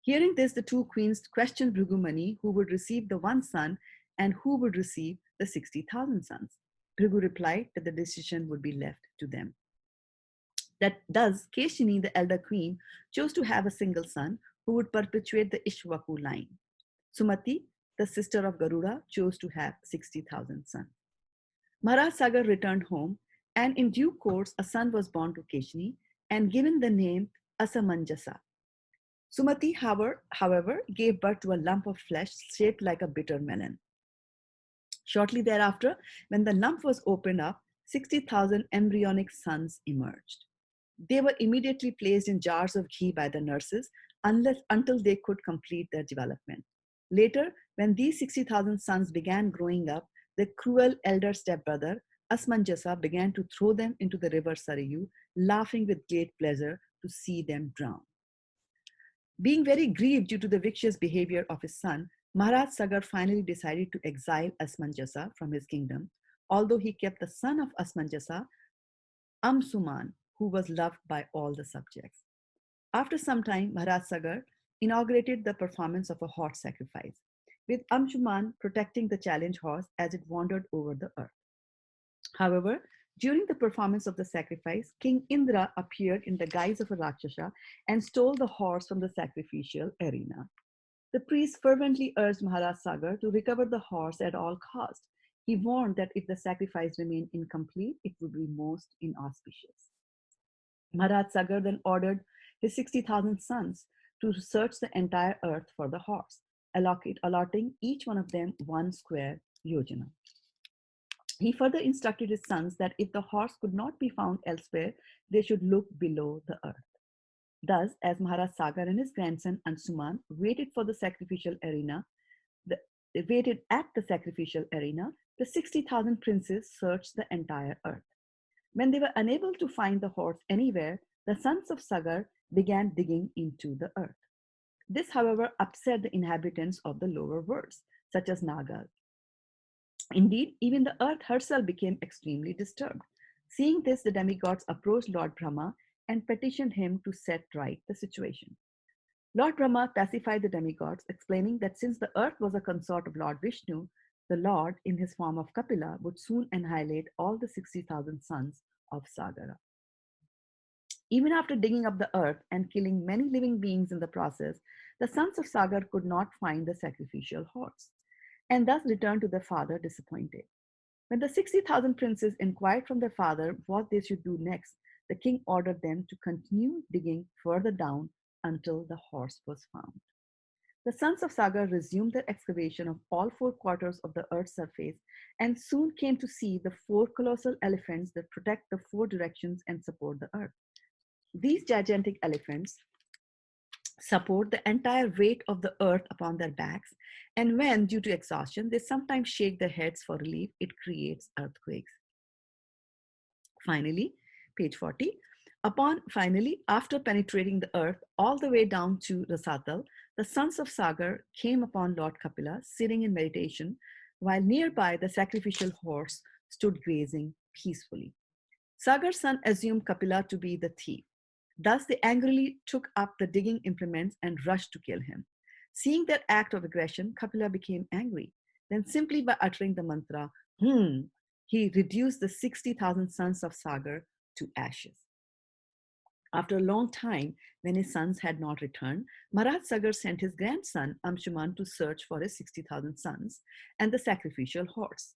Hearing this, the 2 queens questioned Bhrigumani who would receive the 1 son and who would receive the 60,000 sons. Bhrigu replied that the decision would be left to them. That thus, Keshini, the elder queen, chose to have a single son who would perpetuate the Ishwaku line. Sumati, the sister of Garuda, chose to have 60,000 sons. Maharaj Sagar returned home, and in due course, a son was born to Keshini and given the name Asamanjasa. Sumati, however, gave birth to a lump of flesh shaped like a bitter melon. Shortly thereafter, when the lump was opened up, 60,000 embryonic sons emerged. They were immediately placed in jars of ghee by the nurses until they could complete their development. Later, when these 60,000 sons began growing up, the cruel elder stepbrother, Asmanjasa, began to throw them into the river Sarayu, laughing with great pleasure to see them drown. Being very grieved due to the vicious behavior of his son, Maharaj Sagar finally decided to exile Asmanjasa from his kingdom, although he kept the son of Asmanjasa, Amsuman, who was loved by all the subjects. After some time, Maharaj Sagar inaugurated the performance of a horse sacrifice, with Amsuman protecting the challenge horse as it wandered over the earth. However, during the performance of the sacrifice, King Indra appeared in the guise of a Rakshasa and stole the horse from the sacrificial arena. The priest fervently urged Maharaj Sagar to recover the horse at all cost, He warned that if the sacrifice remained incomplete, it would be most inauspicious. Maharaj Sagar then ordered his 60,000 sons to search the entire earth for the horse, allotting each one of them one square yojana. He further instructed his sons that if the horse could not be found elsewhere, they should look below the earth. Thus, as Maharaj Sagar and his grandson Ansuman waited for the sacrificial arena, they waited at the sacrificial arena, the 60,000 princes searched the entire earth. When they were unable to find the horse anywhere, the sons of Sagar began digging into the earth. This, however, upset the inhabitants of the lower worlds, such as Nagas. Indeed, even the earth herself became extremely disturbed. Seeing this, the demigods approached Lord Brahma and petitioned him to set right the situation. Lord Brahma pacified the demigods, explaining that since the earth was a consort of Lord Vishnu, the Lord, in his form of Kapila, would soon annihilate all the 60,000 sons of Sagara. Even after digging up the earth and killing many living beings in the process, the sons of Sagar could not find the sacrificial horse, and thus returned to their father disappointed. When the 60,000 princes inquired from their father what they should do next, the king ordered them to continue digging further down until the horse was found. The sons of Sagar resumed their excavation of all four quarters of the earth's surface and soon came to see the four colossal elephants that protect the four directions and support the earth. These gigantic elephants support the entire weight of the earth upon their backs, and when, due to exhaustion, they sometimes shake their heads for relief, it creates earthquakes. Finally, page 40. After penetrating the earth all the way down to Rasatal, the sons of Sagar came upon Lord Kapila sitting in meditation, while nearby the sacrificial horse stood grazing peacefully. Sagar's son assumed Kapila to be the thief. Thus, they angrily took up the digging implements and rushed to kill him. Seeing that act of aggression, Kapila became angry. Then, simply by uttering the mantra, he reduced the 60,000 sons of Sagar to ashes. After a long time, when his sons had not returned, Maharaj Sagar sent his grandson Amshuman to search for his 60,000 sons and the sacrificial horse.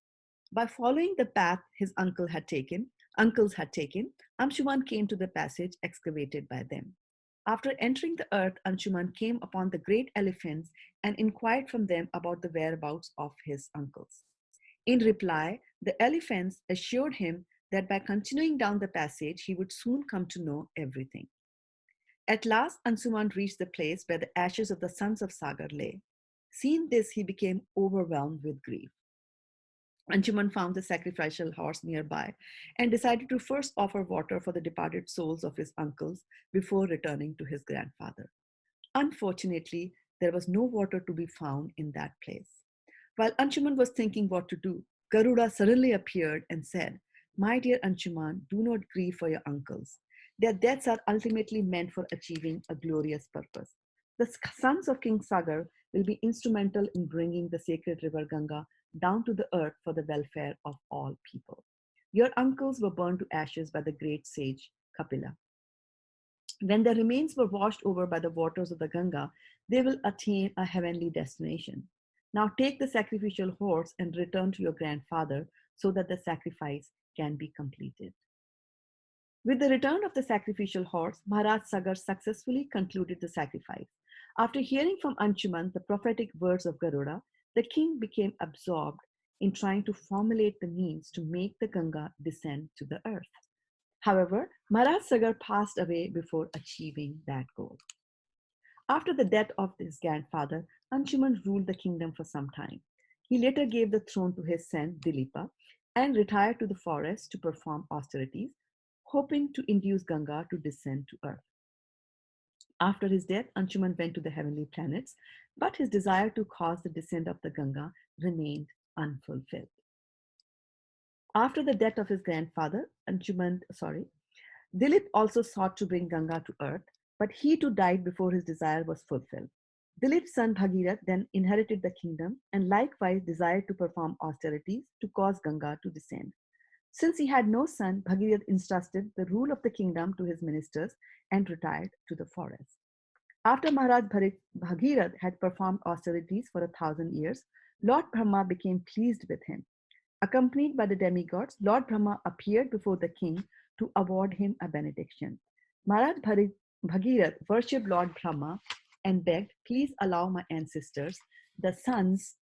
By following the path his uncles had taken, Amshuman came to the passage excavated by them. After entering the earth, Anshuman came upon the great elephants and inquired from them about the whereabouts of his uncles. In reply, the elephants assured him that by continuing down the passage, he would soon come to know everything. At last, Ansuman reached the place where the ashes of the sons of Sagar lay. Seeing this, he became overwhelmed with grief. Anshuman found the sacrificial horse nearby and decided to first offer water for the departed souls of his uncles before returning to his grandfather. Unfortunately, there was no water to be found in that place. While Anshuman was thinking what to do, Garuda suddenly appeared and said, "My dear Anshuman, do not grieve for your uncles. Their deaths are ultimately meant for achieving a glorious purpose. The sons of King Sagar will be instrumental in bringing the sacred river Ganga down to the earth for the welfare of all people. Your uncles were burned to ashes by the great sage Kapila. When their remains were washed over by the waters of the Ganga, they will attain a heavenly destination. Now take the sacrificial horse and return to your grandfather so that the sacrifice can be completed." With the return of the sacrificial horse, Maharaj Sagar successfully concluded the sacrifice. After hearing from Anshuman the prophetic words of Garuda, the king became absorbed in trying to formulate the means to make the Ganga descend to the earth. However, Maharaj Sagar passed away before achieving that goal. After the death of his grandfather, Anshuman ruled the kingdom for some time. He later gave the throne to his son Dilipa and retired to the forest to perform austerities, hoping to induce Ganga to descend to earth. After his death, Anshuman went to the heavenly planets, but his desire to cause the descent of the Ganga remained unfulfilled. After the death of his grandfather, Dilip also sought to bring Ganga to earth, but he too died before his desire was fulfilled. Dilip's son Bhagirath then inherited the kingdom and likewise desired to perform austerities to cause Ganga to descend. Since he had no son, Bhagirath entrusted the rule of the kingdom to his ministers and retired to the forest. After Maharaj Bhagirath had performed austerities for 1,000 years, Lord Brahma became pleased with him. Accompanied by the demigods, Lord Brahma appeared before the king to award him a benediction. Maharaj Bhagirath worshipped Lord Brahma and begged, "Please allow my ancestors, the sons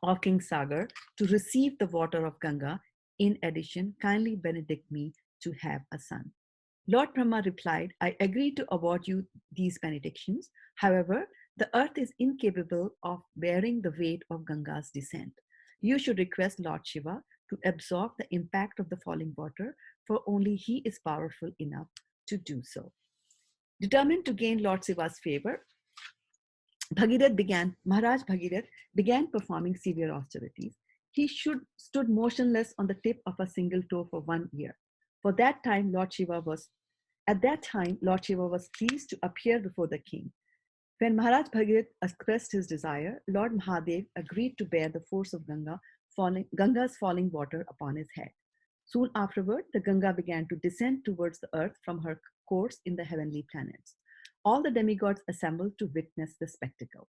of King Sagar, to receive the water of Ganga. In addition, kindly benedict me to have a son." Lord Brahma replied, "I agree to award you these benedictions. However, the earth is incapable of bearing the weight of Ganga's descent. You should request Lord Shiva to absorb the impact of the falling water, for only he is powerful enough to do so." Determined to gain Lord Shiva's favor, Maharaj Bhagirath began performing severe austerities. He stood motionless on the tip of a single toe for 1 year. At that time, Lord Shiva was pleased to appear before the king. When Maharaj Bhagirath expressed his desire, Lord Mahadev agreed to bear the force of Ganga's falling water upon his head. Soon afterward, the Ganga began to descend towards the earth from her course in the heavenly planets. All the demigods assembled to witness the spectacle.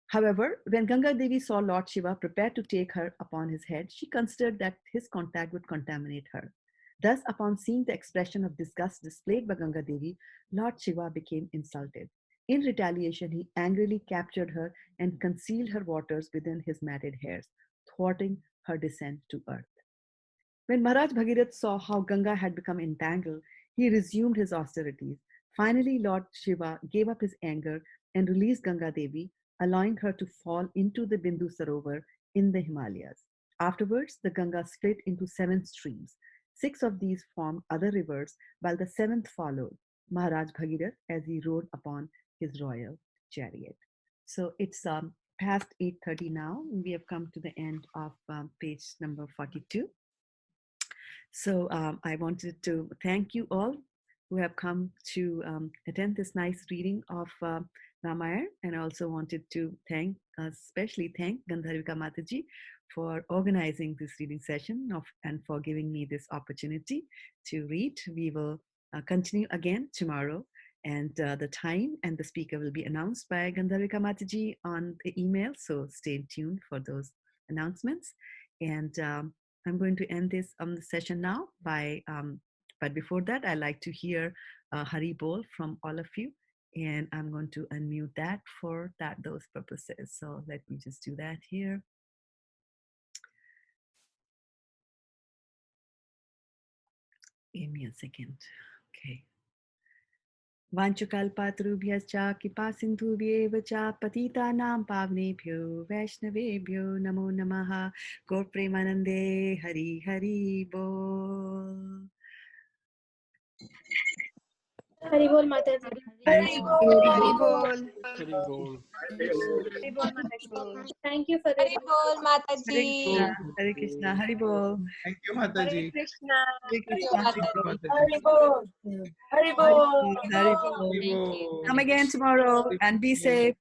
However, when Ganga Devi saw Lord Shiva prepared to take her upon his head, she considered that his contact would contaminate her. Thus, upon seeing the expression of disgust displayed by Ganga Devi, Lord Shiva became insulted. In retaliation, he angrily captured her and concealed her waters within his matted hairs, thwarting her descent to earth. When Maharaj Bhagirath saw how Ganga had become entangled, he resumed his austerities. Finally, Lord Shiva gave up his anger and released Ganga Devi, allowing her to fall into the Bindu Sarovar in the Himalayas. Afterwards, the Ganga split into 7 streams. 6 of these formed other rivers, while the 7th followed Maharaj Bhagirath as he rode upon his royal chariot. So it's past 8:30 now. We have come to the end of page number 42. So I wanted to thank you all who have come to attend this nice reading of Ramayana, and I also wanted to especially thank Gandharvika Mataji for organizing this reading session and for giving me this opportunity to read. We will continue again tomorrow, and the time and the speaker will be announced by Gandharvika Mataji on the email, so stay tuned for those announcements. And I'm going to end this session now but before that, I like to hear Hari Bol from all of you, and I'm going to unmute that for those purposes. So let me just do that here. Give me a second. Okay. Vanchukalpatrubhyascha kipasindhubhyeva cha patitanam pavnebhyo vaishnavebhyo namo namaha. Gaur Premanande Hari Hari Bol. Hari Bol Mataji. Hari Bol. Hari Bol. Hari Bol Mataji. Thank you for this. Hari Bol Mataji. Hare Krishna, Hari Bol. Thank you, Mataji. Krishna. Hare Krishna, Hari Bol. Hari Bol. Hari Bol. Hari Bol. Come again tomorrow and be safe.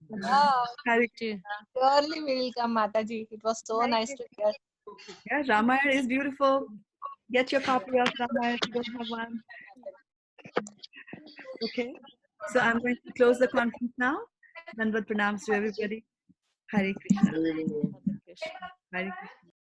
Yeah, Hare Krishna. surely we will come, Mataji. It was so nice to hear. Yeah, Ramayana is beautiful. Get your copy of Ramayana if you don't have one. Okay. So I'm going to close the conference now. Dandavat pranams to everybody. Hare Krishna. Hare Krishna.